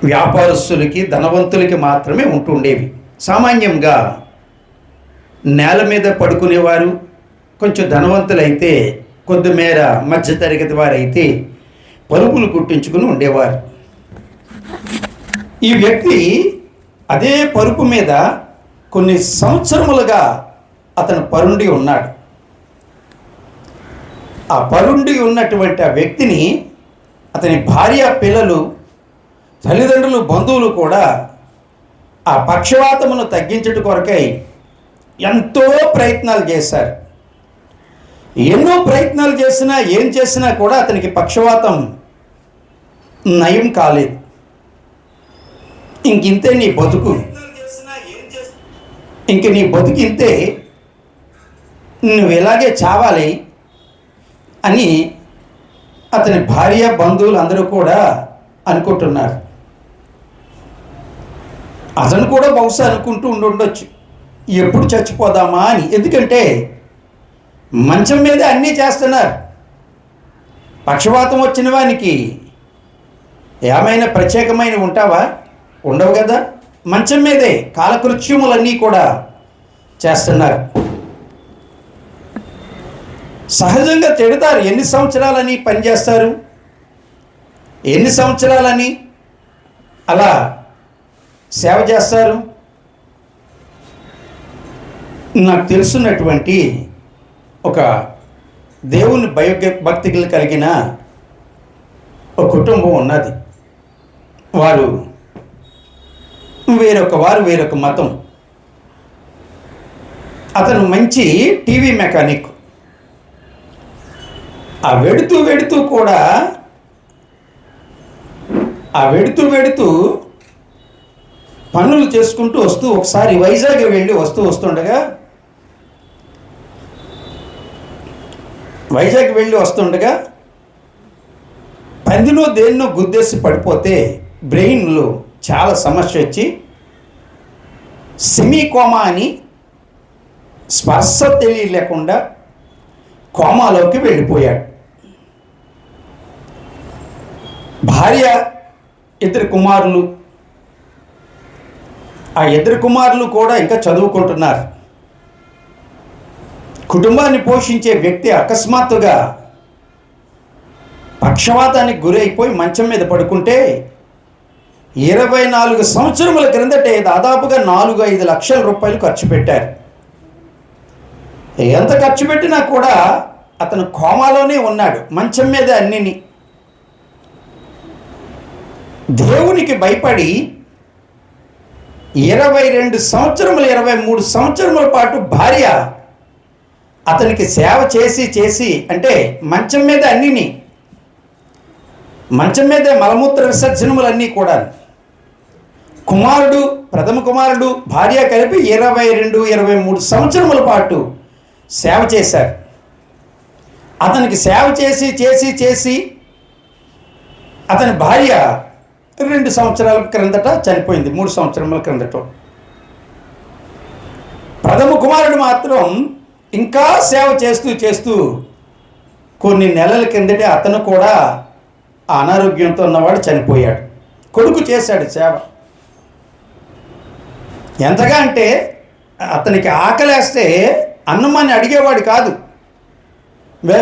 వ్యాపారస్తులకి, ధనవంతులకి మాత్రమే ఉంటుండేవి. సామాన్యంగా నేల మీద పడుకునేవారు, కొంచెం ధనవంతులైతే కొద్దిమేర మధ్యతరగతి వారైతే పరుపులు కుట్టించుకుని ఉండేవారు. ఈ వ్యక్తి అదే పరుపు మీద కొన్ని సంవత్సరములుగా అతను పరుండి ఉన్నాడు. ఆ పరుండి ఉన్నటువంటి ఆ వ్యక్తిని అతని భార్య, పిల్లలు, తల్లిదండ్రులు, బంధువులు కూడా ఆ పక్షవాతమును తగ్గించట కొరకై ఎంతో ప్రయత్నాలు చేశారు. ఎన్నో ప్రయత్నాలు చేసినా, ఏం చేసినా కూడా అతనికి పక్షవాతం నయం కాలేదు. ఇంకింతే నీ బతుకు, ఇంక నీ బతుకింతే, నువ్వు ఇలాగే చావాలి అని అతని భార్య, బంధువులు అందరూ కూడా అనుకుంటున్నారు. అతను కూడా బహుశా అనుకుంటూ ఉండొచ్చు, ఎప్పుడు చచ్చిపోదామా అని. ఎందుకంటే మంచం మీదే అన్నీ చేస్తున్నారు. పక్షవాతం వచ్చిన వానికి ఏమైనా ప్రత్యేకమైన ఉంటావా? ఉండవు కదా. మంచం మీదే కాలకృత్యములన్నీ కూడా చేస్తున్నారు. సహజంగా తిడతారు. ఎన్ని సంవత్సరాలని పనిచేస్తారు, ఎన్ని సంవత్సరాలని అలా సేవ చేస్తారు. నాకు తెలుసున్నటువంటి ఒక దేవుని భక్తికి కలిగిన ఒక కుటుంబం ఉన్నది. వారు వేరొక మతం. అతను మంచి టీవీ మెకానిక్. ఆ వెడుతూ కూడా వెడుతూ పనులు చేసుకుంటూ ఒకసారి వైజాగ్ వెళ్ళి వస్తుండగా పందిలో దేన్నో గుద్దేసి పడిపోతే బ్రెయిన్లో చాలా సమస్య వచ్చి సెమీ కోమా అని స్పర్శ తెలియలేకుండా కోమాలోకి వెళ్ళిపోయాడు. భార్య, ఇద్దరు కుమారులు. ఆ ఇద్దరు కుమారులు కూడా ఇంకా చదువుకుంటున్నారు. కుటుంబాన్ని పోషించే వ్యక్తి అకస్మాత్తుగా పక్షవాతానికి గురైపోయి మంచం మీద పడుకుంటే 24 సంవత్సరముల క్రిందటే దాదాపుగా 4-5 లక్షల రూపాయలు ఖర్చు పెట్టారు. ఎంత ఖర్చు పెట్టినా కూడా అతను కోమాలోనే ఉన్నాడు, మంచం మీద అన్నిని. దేవునికి భయపడి 22 సంవత్సరములు 23 సంవత్సరముల పాటు భార్య అతనికి సేవ చేసి అంటే మంచం మీద అన్నిని, మంచం మీదే మలమూత్ర విసర్జనములన్నీ కూడా. ప్రథమ కుమారుడు, భార్య కలిపి 22-23 సంవత్సరముల పాటు సేవ చేశారు. అతనికి సేవ చేసి అతని భార్య 2 సంవత్సరాల క్రిందట చనిపోయింది, 3 సంవత్సరముల క్రిందట. ప్రథమ కుమారుడు మాత్రం ఇంకా సేవ చేస్తూ కొన్ని నెలల కిందటే అతను కూడా అనారోగ్యంతో ఉన్నవాడు చనిపోయాడు. కొడుకు చేశాడు సేవ. ఎంతగా అంటే అతనికి ఆకలేస్తే అన్నమాన్ని అడిగేవాడు కాదు, బే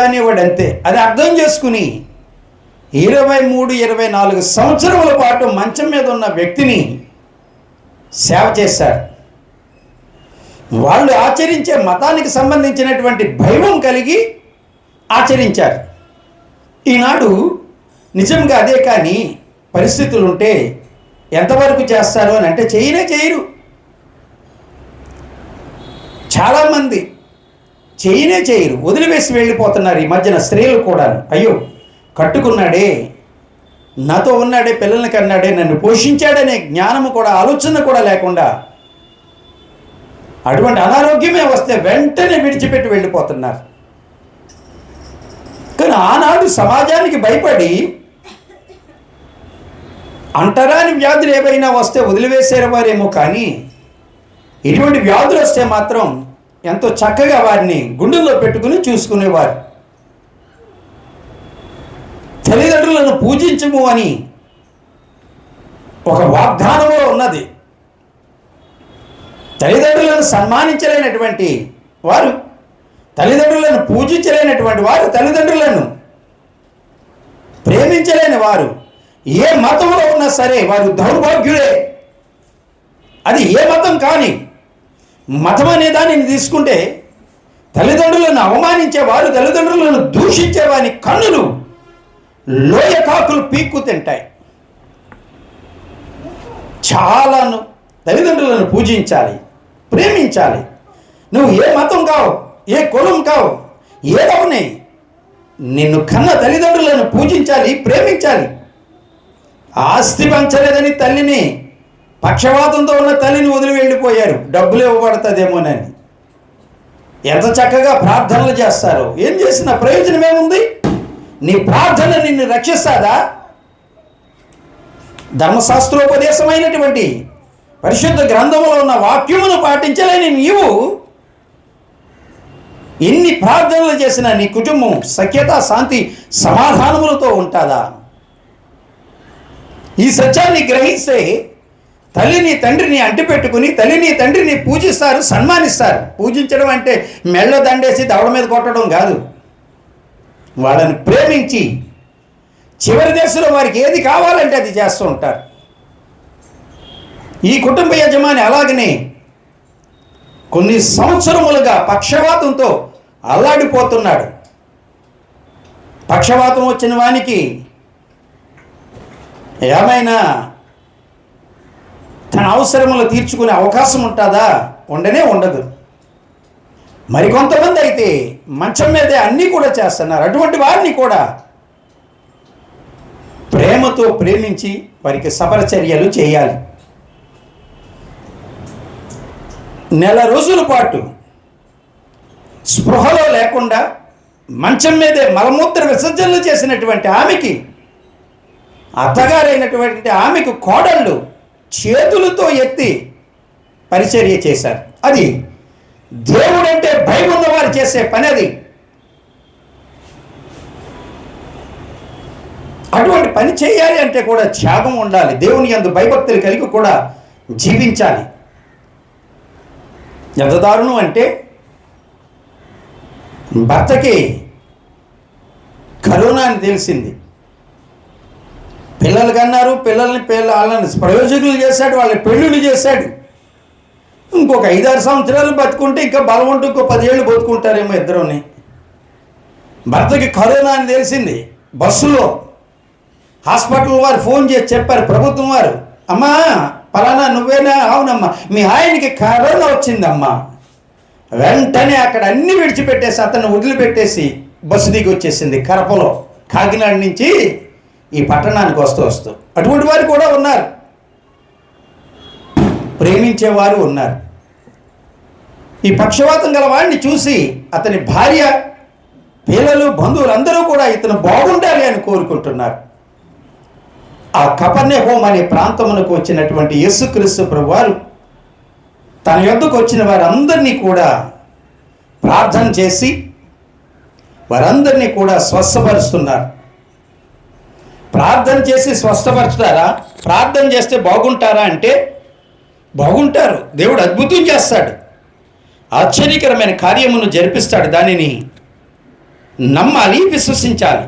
అనేవాడు అంతే. అది అర్థం చేసుకుని 23-24 సంవత్సరముల పాటు మంచం మీద ఉన్న వ్యక్తిని సేవ చేశారు. వాళ్ళు ఆచరించే మతానికి సంబంధించినటువంటి భయం కలిగి ఆచరించారు. ఈనాడు నిజంగా అదే. కానీ పరిస్థితులు ఉంటే ఎంతవరకు చేస్తారు అని అంటే చేయరు. చాలామంది చేయరు, వదిలివేసి వెళ్ళిపోతున్నారు. ఈ మధ్యన స్త్రీలు కూడా, అయ్యో కట్టుకున్నాడే, నాతో ఉన్నాడే, పిల్లల్ని కన్నాడే, నన్ను పోషించాడనే జ్ఞానము కూడా, ఆలోచన కూడా లేకుండా అటువంటి అనారోగ్యమే వస్తే వెంటనే విడిచిపెట్టి వెళ్ళిపోతున్నారు. కానీ ఆనాడు సమాజానికి భయపడి అంటరాని వ్యాధులు ఏవైనా వస్తే వదిలివేసేవారేమో, కానీ ఇటువంటి వ్యాధులు వస్తే మాత్రం ఎంతో చక్కగా వారిని గుండెల్లో పెట్టుకుని చూసుకునేవారు. తల్లిదండ్రులను పూజించము అని ఒక వాగ్దానంలో ఉన్నది. తల్లిదండ్రులను సన్మానించలేనటువంటి వారు, తల్లిదండ్రులను పూజించలేనటువంటి వారు, తల్లిదండ్రులను ప్రేమించలేని వారు ఏ మతంలో ఉన్నా సరే వారు దౌర్భాగ్యులే. అది ఏ మతం కానీ, మతం అనే దానిని తీసుకుంటే తల్లిదండ్రులను అవమానించేవారు, తల్లిదండ్రులను దూషించేవాని కన్నులు లోయ కాకులు పీక్కు తింటాయి. చాలాను తల్లిదండ్రులను పూజించాలి, ప్రేమించాలి. నువ్వు ఏ మతం కావు, ఏ కులం కావు, ఏదవని నిన్ను కన్న తల్లిదండ్రులను పూజించాలి, ప్రేమించాలి. ఆస్తి పంచలేదని తల్లిని, పక్షవాతంతో ఉన్న తల్లిని వదిలి వెళ్ళిపోయారు, డబ్బులు ఇవ్వబడుతుందేమోనని. ఎంత చక్కగా ప్రార్థనలు చేస్తారో, ఏం చేసిన ప్రయోజనం ఏముంది? నీ ప్రార్థన నిన్ను రక్షిస్తాదా? ధర్మశాస్త్రోపదేశమైనటువంటి పరిశుద్ధ గ్రంథంలో ఉన్న వాక్యమును పాటించలేని నీవు ఎన్ని ప్రార్థనలు చేసినా నీ కుటుంబం సఖ్యత, శాంతి, సమాధానములతో ఉంటుందా? ఈ సత్యాన్ని గ్రహిస్తే తల్లిని తండ్రిని అంటిపెట్టుకుని తల్లిని తండ్రిని పూజిస్తారు, సన్మానిస్తారు. పూజించడం అంటే మెళ్ళ దండేసి దవడ మీద కొట్టడం కాదు. వాళ్ళని ప్రేమించి చివరి దశలో వారికి ఏది కావాలంటే అది చేస్తూ ఉంటారు. ఈ కుటుంబ యజమాని అలాగనే కొన్ని సంవత్సరములుగా పక్షవాతంతో అల్లాడిపోతున్నాడు. పక్షవాతం వచ్చిన వానికి ఏమైనా తన అవసరములు తీర్చుకునే అవకాశం ఉంటుందా? ఉండనే ఉండదు. మరికొంతమంది అయితే మంచం మీదే అన్నీ కూడా చేస్తున్నారు. అటువంటి వారిని కూడా ప్రేమతో ప్రేమించి వారికి సపరచర్యలు చేయాలి. నెల రోజుల పాటు స్పృహలో లేకుండా మంచం మీదే మలమూత్ర విసర్జనలు చేసినటువంటి ఆమెకి, అత్తగారైనటువంటి ఆమెకు కోడళ్ళు చేతులతో ఎత్తి పరిచర్య చేశారు. అది దేవుడంటే భయం ఉన్నవారు చేసే పని. అది అటువంటి పని చేయాలి అంటే కూడా త్యాగం ఉండాలి. దేవుని యందు భయభక్తులు కలిగి కూడా జీవించాలి. ఎంత దారుణం అంటే భర్తకి కరోనా అని తెలిసింది. పిల్లలు కన్నారు, వాళ్ళని ప్రయోజకులు చేశాడు, వాళ్ళ పెళ్ళిళ్ళు చేశాడు. ఇంకొక 5-6 సంవత్సరాలు బతుకుంటే ఇంకా బలం ఉంటూ ఇంకో 10 ఏళ్ళు బతుకుంటారేమో ఇద్దరుని. భర్తకి కరోనా అని తెలిసింది. బస్సులో హాస్పిటల్ వారు ఫోన్ చేసి చెప్పారు, ప్రభుత్వం వారు, అమ్మా పలానా నువ్వేనా? అవునమ్మా, మీ ఆయనకి కరోనా వచ్చిందమ్మా. వెంటనే అక్కడ అన్నీ విడిచిపెట్టేసి అతన్ని వదిలిపెట్టేసి బస్సు దిగి వచ్చేసింది కరపలో, కాకినాడ నుంచి ఈ పట్టణానికి వస్తూ. అటువంటి వారు కూడా ఉన్నారు, ప్రేమించేవారు ఉన్నారు. ఈ పక్షవాతం గల వాడిని చూసి అతని భార్య, పిల్లలు, బంధువులందరూ కూడా ఇతను బాగుండాలి అని కోరుకుంటున్నారు. ఆ కపెర్నహూము అనే ప్రాంతమునకు వచ్చినటువంటి యేసుక్రీస్తు ప్రభువారు తన యొద్దకు వచ్చిన వారందరినీ కూడా ప్రార్థన చేసి వారందరినీ కూడా స్వస్థపరుస్తున్నారు. ప్రార్థన చేసి స్వస్థపరుస్తారా? ప్రార్థన చేస్తే బాగుంటారా అంటే బాగుంటారు. దేవుడు అద్భుతం చేస్తాడు, ఆశ్చర్యకరమైన కార్యమును జరిపిస్తాడు. దానిని నమ్మాలి, విశ్వసించాలి.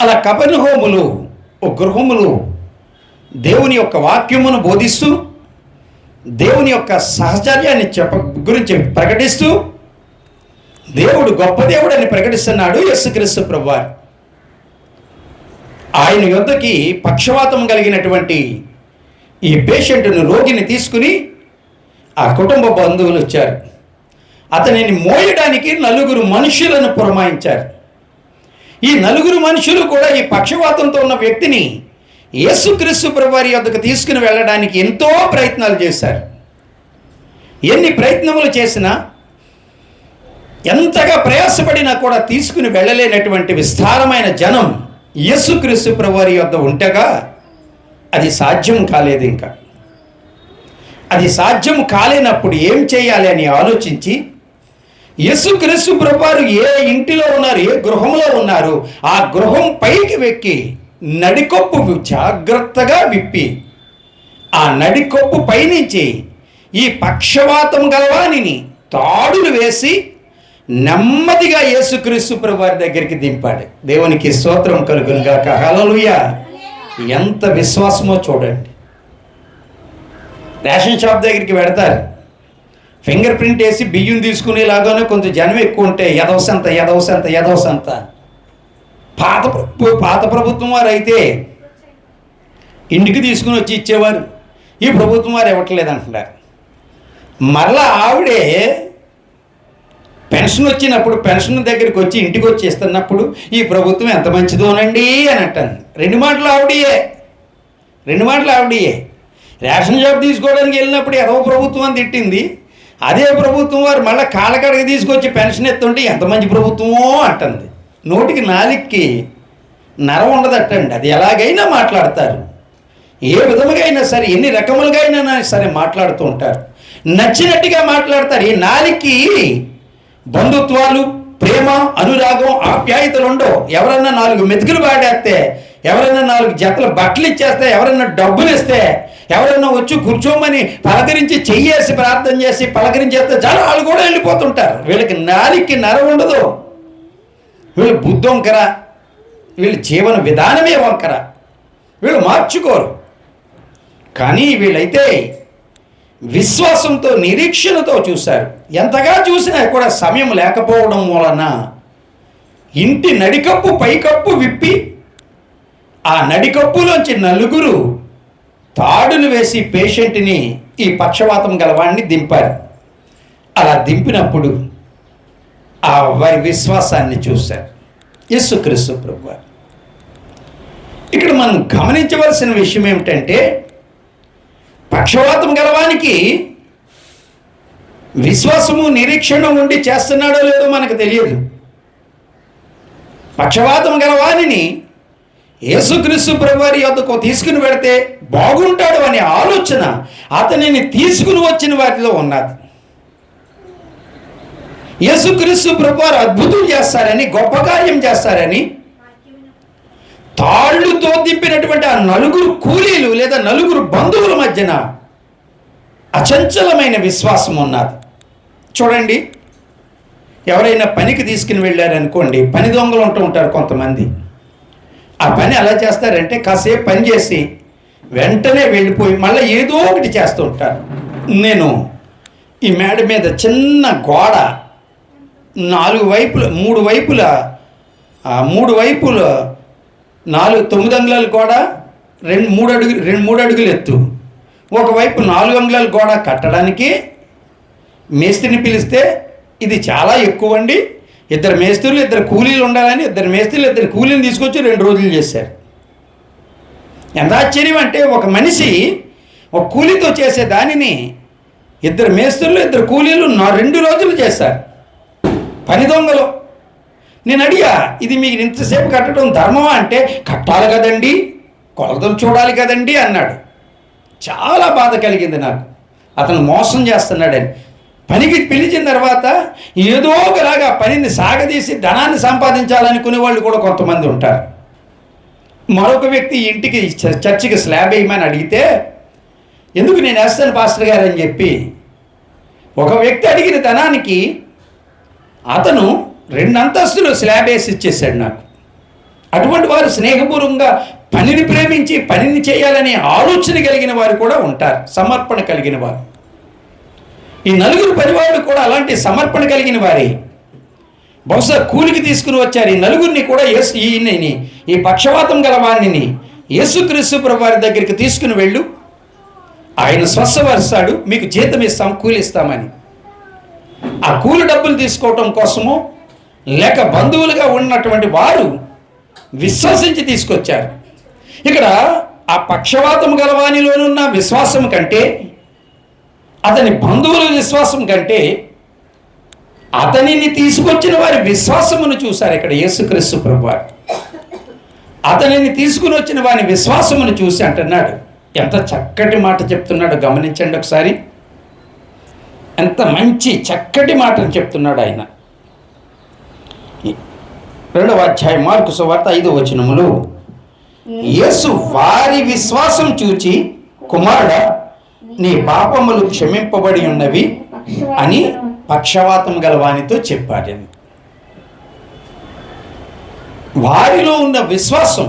అలా కపెర్నహూములు గృహములు దేవుని యొక్క వాక్యమును బోధిస్తూ దేవుని యొక్క సహచర్యాన్ని గురించి ప్రకటిస్తూ దేవుడు గొప్ప దేవుడు అని ప్రకటిస్తున్నాడు యేసుక్రీస్తు ప్రభువారు. ఆయన యొద్దకి పక్షవాతం కలిగినటువంటి ఈ పేషెంట్ను, రోగిని తీసుకుని ఆ కుటుంబ బంధువులు వచ్చారు. అతనిని మోయడానికి 4 మనుషులను పురమాయించారు. ఈ 4 మనుషులు కూడా ఈ పక్షవాతంతో ఉన్న వ్యక్తిని యేసుక్రీస్తు ప్రభువారి యొద్దకు తీసుకుని వెళ్ళడానికి ఎంతో ప్రయత్నాలు చేశారు. ఎన్ని ప్రయత్నములు చేసినా, ఎంతగా ప్రయాసపడినా కూడా తీసుకుని వెళ్ళలేనటువంటి విస్తారమైన జనం యేసుక్రీస్తు ప్రభువారి యొద్ద ఉంటగా అది సాధ్యం కాలేదు. ఇంకా అది సాధ్యం కాలేనప్పుడు ఏం చేయాలి అని ఆలోచించి యేసుక్రీస్తు ప్రభువారు ఏ ఇంటిలో ఉన్నారు, ఏ గృహంలో ఉన్నారు, ఆ గృహం పైకి వెక్కి నడికొప్పు జాగ్రత్తగా విప్పి ఆ నడికొప్పు పైనుంచి ఈ పక్షవాతం గలవానిని తాడులు వేసి నెమ్మదిగా యేసుక్రీస్తు ప్రభువారి దగ్గరికి దింపాడు. దేవునికి స్తోత్రం కలుగును గాక. హల్లెలూయా. ఎంత విశ్వాసమో చూడండి. రేషన్ షాప్ దగ్గరికి పెడతారు, ఫింగర్ ప్రింట్ వేసి బియ్యం తీసుకునేలాగానే కొంత జనం ఎక్కువ ఉంటే ఎదవసంత పాత ప్రభుత్వం వారు అయితే ఇంటికి తీసుకుని వచ్చి ఇచ్చేవారు. ఈ ప్రభుత్వం వారు ఇవ్వట్లేదు అంటున్నారు. మరలా ఆవిడే పెన్షన్ వచ్చినప్పుడు పెన్షన్ దగ్గరికి వచ్చి ఇంటికి వచ్చి ఇస్తున్నప్పుడు ఈ ప్రభుత్వం ఎంత మంచిదోనండి అని అంటాను. రెండు మాటలు ఆవిడయే. రేషన్ షాప్ తీసుకోవడానికి వెళ్ళినప్పుడు ఏదో ప్రభుత్వం అని తిట్టింది. అదే ప్రభుత్వం వారు మళ్ళీ కాళ్ళకడకి తీసుకొచ్చి పెన్షన్ ఎత్తుంటే ఎంత మంచి ప్రభుత్వమో అంటుంది. నోటికి నాలికి నరం ఉండదట్టండి. అది ఎలాగైనా మాట్లాడతారు, ఏ విధముగా అయినా సరే, ఎన్ని రకములుగా అయినా సరే మాట్లాడుతూ ఉంటారు, నచ్చినట్టుగా మాట్లాడతారు. ఈ నాలికి బంధుత్వాలు, ప్రేమ, అనురాగం, ఆప్యాయతలు ఉండవు. ఎవరన్నా 4 మెతుకులు పాడేస్తే, ఎవరైనా 4 జతల బట్టలు ఇచ్చేస్తే, ఎవరైనా డబ్బులు ఇస్తే, ఎవరైనా వచ్చి కూర్చోమని పలకరించి చెయ్యేసి ప్రార్థన చేసి పలకరించేస్తే చాలా వాళ్ళు కూడా వెళ్ళిపోతుంటారు. వీళ్ళకి నాలికి నరం ఉండదు. వీళ్ళు బుద్ధి వంకర, వీళ్ళ జీవన విధానమే వంకర, వీళ్ళు మార్చుకోరు. కానీ వీళ్ళైతే విశ్వాసంతో, నిరీక్షణతో చూశారు. ఎంతగా చూసినా కూడా సమయం లేకపోవడం వలన ఇంటి నడికప్పు పైకప్పు విప్పి ఆ నడికప్పులోంచి 4 తాడులు వేసి పేషెంట్ని, ఈ పక్షవాతం గలవాడిని దింపారు. అలా దింపినప్పుడు ఆ వారి విశ్వాసాన్ని చూశారు యేసుక్రీస్తు ప్రభువారు. ఇక్కడ మనం గమనించవలసిన విషయం ఏమిటంటే, పక్షవాతం గలవానికి విశ్వాసము, నిరీక్షణ ఉండి చేస్తున్నాడో లేదో మనకు తెలియదు. పక్షవాతం గలవానిని యేసుక్రీస్తు ప్రభువారి యొద్దకు తీసుకుని వెడితే బాగుంటాడు అనే ఆలోచన అతనిని తీసుకుని వచ్చిన వారిలో ఉన్నది. యేసుక్రీస్తు ప్రభువారు అద్భుతం చేస్తారని, గొప్ప కార్యం చేస్తారని తాళ్ళుతో దింపినటువంటి ఆ 4 కూలీలు లేదా 4 బంధువుల మధ్యన అచంచలమైన విశ్వాసం ఉన్నది. చూడండి, ఎవరైనా పనికి తీసుకుని వెళ్ళారనుకోండి, పని దొంగలు ఉంటూ ఉంటారు కొంతమంది. ఆ పని ఎలా చేస్తారంటే, కాసేపు పని చేసి వెంటనే వెళ్ళిపోయి మళ్ళీ ఏదో ఒకటి చేస్తూ ఉంటారు. నేను ఈ మేడ మీద చిన్న గోడ 3 వైపుల 9 అంగుళాల గోడ, 3 అడుగులు ఎత్తు, ఒకవైపు 4 అంగుళాల గోడ కట్టడానికి మేస్త్రిని పిలిస్తే ఇది చాలా ఎక్కువ అండి, 2 మేస్త్రులు 2 కూలీలు ఉండాలని 2 మేస్త్రులు 2 కూలీలు తీసుకొచ్చి 2 రోజులు చేశారు. ఎంత ఆశ్చర్యం అంటే, ఒక మనిషి ఒక కూలీతో చేసే దానిని 2 మేస్త్రులు 2 కూలీలు 2 రోజులు చేశారు. పని దొంగలు. నేను అడిగా, ఇది మీకు ఇంతసేపు కట్టడం ధర్మమా అంటే, కట్టాలి కదండి, కొలతలు చూడాలి కదండి అన్నాడు. చాలా బాధ కలిగింది నాకు, అతను మోసం చేస్తున్నాడని. పనికి పిలిచిన తర్వాత ఏదో ఒకలాగా పనిని సాగదీసి ధనాన్ని సంపాదించాలనుకునే వాళ్ళు కూడా కొంతమంది ఉంటారు. మరొక వ్యక్తి ఇంటికి చర్చికి స్లాబ్ వేయమని అడిగితే, ఎందుకు నేను వేస్తాను పాస్టర్ గారు అని చెప్పి ఒక వ్యక్తి అడిగిన ధనానికి అతను 2 అంతస్తులు స్లాబ్ వేసి ఇచ్చేసాడు నాకు. అటువంటి వారు స్నేహపూర్వకంగా పనిని ప్రేమించి పనిని చేయాలనే ఆలోచన కలిగిన వారు కూడా ఉంటారు, సమర్పణ కలిగిన వారు. ఈ 4 పనివాళ్ళు కూడా అలాంటి సమర్పణ కలిగిన వారే. బహుశా కూలికి తీసుకుని వచ్చారు. ఈ 4 కూడా ఈ పక్షవాతం గల వారిని యేసుక్రీస్తు ప్రభువారి దగ్గరికి తీసుకుని వెళ్ళు, ఆయన స్వస్థపరుస్తాడు, మీకు జీతం ఇస్తాం, కూలి ఇస్తామని. ఆ కూలి డబ్బులు తీసుకోవటం కోసము లేక బంధువులుగా ఉన్నటువంటి వారు విశ్వసించి తీసుకొచ్చారు. ఇక్కడ ఆ పక్షవాతం గలవానిలోనున్న విశ్వాసం కంటే, అతని బంధువుల విశ్వాసం కంటే, అతనిని తీసుకొచ్చిన వారి విశ్వాసమును చూశారు ఇక్కడ యేసుక్రీస్తు ప్రభువారు. అతనిని తీసుకుని వచ్చిన వారి విశ్వాసమును చూసి అంటున్నాడు. ఎంత చక్కటి మాట చెప్తున్నాడు గమనించండి ఒకసారి. ఎంత మంచి చక్కటి మాటను చెప్తున్నాడు ఆయన. 2వ అధ్యాయం మార్కు సువార్త 5వ వచనములు, యేసు వారి విశ్వాసం చూచి, కుమారుడా, నీ పాపములు క్షమింపబడి ఉన్నవి అని పక్షవాతం గల వానితో చెప్పాడని. వారిలో ఉన్న విశ్వాసం,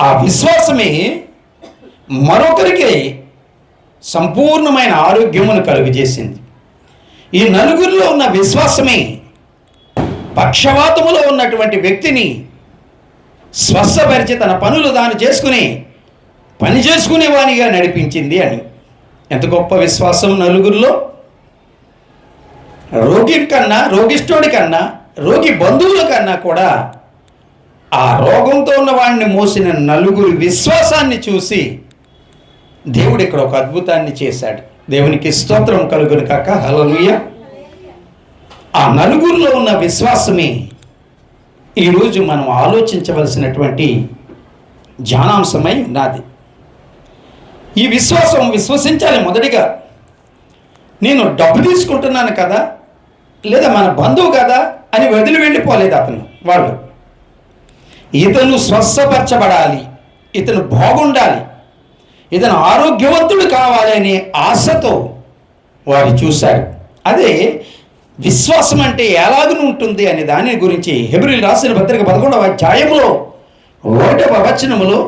ఆ విశ్వాసమే మరొకరికి సంపూర్ణమైన ఆరోగ్యమును కలుగజేసింది. ఈ నలుగురిలో ఉన్న విశ్వాసమే పక్షవాతములో ఉన్నటువంటి వ్యక్తిని స్వస్థపరిచి తన పనులు తాను పని చేసుకునే వానిగా నడిపించింది అని. ఎంత గొప్ప విశ్వాసం నలుగురిలో! రోగిష్ఠుడి కన్నా, రోగి బంధువుల కన్నా కూడా ఆ రోగంతో ఉన్న వాడిని మోసిన నలుగురి విశ్వాసాన్ని చూసి దేవుడు ఇక్కడ ఒక అద్భుతాన్ని చేశాడు. దేవునికి స్తోత్రం కలుగును కాక. హల్లెలూయా. ఆ నలుగురిలో ఉన్న విశ్వాసమే ఈరోజు మనం ఆలోచించవలసినటువంటి ధ్యానాంశమై ఉన్నది. ఈ విశ్వాసం విశ్వసించాలి. మొదటిగా, నేను డబ్బు తీసుకుంటున్నాను కదా, లేదా మన బంధువు కదా అని వదిలి వెళ్ళిపోలేదు వాళ్ళు. ఇతను స్వస్థపరచబడాలి, ఇతను బాగుండాలి, ఇతను ఆరోగ్యవంతుడు కావాలి అనే ఆశతో వారు చూశారు. అదే విశ్వాసం అంటే ఎలాగను ఉంటుంది అనే దాని గురించి హెబ్రీయులు రాసిన పత్రిక 11వ అధ్యాయంలో 1వ వచనములో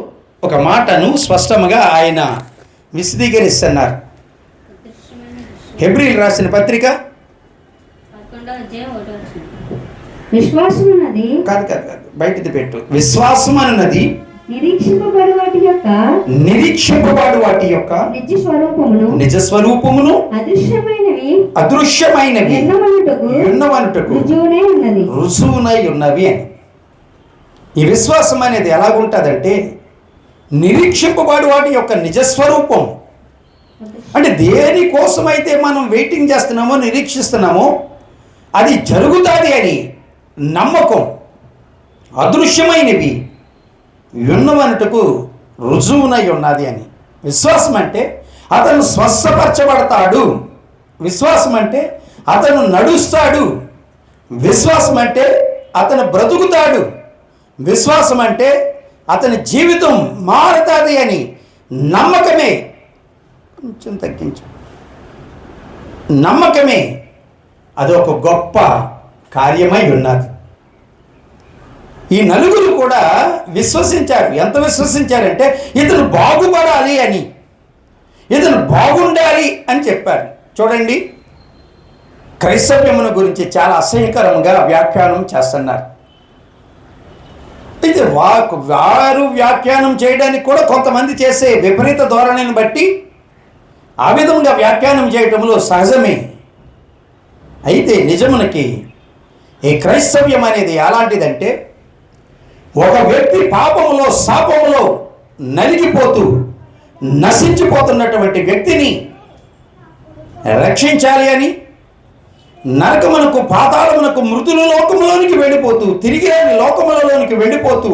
ఒక మాటను స్పష్టంగా ఆయన విశదీకరిస్తున్నారు. హెబ్రీయులు రాసిన పత్రిక కాదు, బయటిది పెట్టు. విశ్వాసం అన్నది నిరీక్షింపబడు వాటి యొక్క నిజ స్వరూపమును అదృశ్యమైనవి ఉన్నవనుటకు రుజువునై ఉన్నవి అని. ఈ విశ్వాసం అనేది ఎలాగుంటుందంటే, నిరీక్షింపబడు వాటి యొక్క నిజస్వరూపం అంటే దేనికోసమైతే మనం వెయిటింగ్ చేస్తున్నామో, నిరీక్షిస్తున్నామో అది జరుగుతుంది అని నమ్మకం. అదృశ్యమైనవి ఉన్నవనుటకు రుజువునై ఉన్నది అని. విశ్వాసం అంటే అతను స్వస్థపరచబడతాడు, విశ్వాసం అంటే అతను నడుస్తాడు, విశ్వాసం అంటే అతను బ్రతుకుతాడు, విశ్వాసం అంటే అతని జీవితం మారుతుంది అని నమ్మకమే. కొంచెం తగ్గించు. నమ్మకమే అది ఒక గొప్ప కార్యమై ఉన్నది. ఈ నలుగురు కూడా విశ్వసించారు. ఎంత విశ్వసించారంటే ఇతను బాగుపడాలి అని, ఇతను బాగుండాలి అని చెప్పారు. చూడండి, క్రైస్తవ్యమును గురించి చాలా అసహ్యకరంగా వ్యాఖ్యానం చేస్తున్నారు. అయితే వారు వ్యాఖ్యానం చేయడానికి కూడా కొంతమంది చేసే విపరీత ధోరణిని బట్టి ఆ విధంగా వ్యాఖ్యానం చేయటంలో సహజమే. అయితే నిజమునకి ఈ క్రైస్తవ్యం అనేది ఎలాంటిదంటే, ఒక వ్యక్తి పాపములో శాపములో నలిగిపోతూ నశించిపోతున్నటువంటి వ్యక్తిని రక్షించాలి అని, నరకమునకు, పాతాళమునకు, మృతుల లోకములోనికి వెళ్ళిపోతూ, తిరిగి రాని లోకములలోనికి వెళ్ళిపోతూ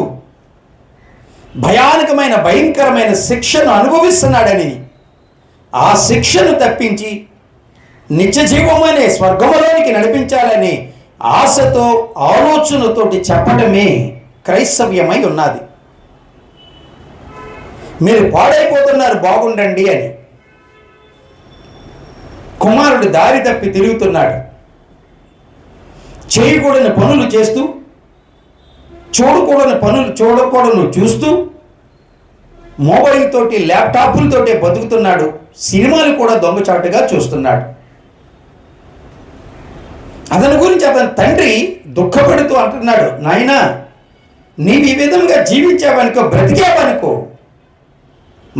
భయంకరమైన శిక్షను అనుభవిస్తున్నాడని, ఆ శిక్షను తప్పించి నిత్య జీవమనే స్వర్గములోనికి నడిపించాలని ఆశతో, ఆలోచనతోటి చెప్పడమే క్రైస్తవ్యమై ఉన్నది. మీరు పాడైపోతున్నారు, బాగుండండి అని. కుమారుడు దారి తప్పి తిరుగుతున్నాడు. చేయకూడని పనులు చేస్తూ, చూడకూడని చూస్తూ, మొబైల్ తోటి, ల్యాప్టాప్లతోటే బతుకుతున్నాడు. సినిమాలు కూడా దొంగచాటుగా చూస్తున్నాడు. అతని గురించి అతని తండ్రి దుఃఖపడుతూ అంటున్నాడు, నాయనా, నీవు ఈ విధంగా జీవించావనుకో, బ్రతికావనుకో,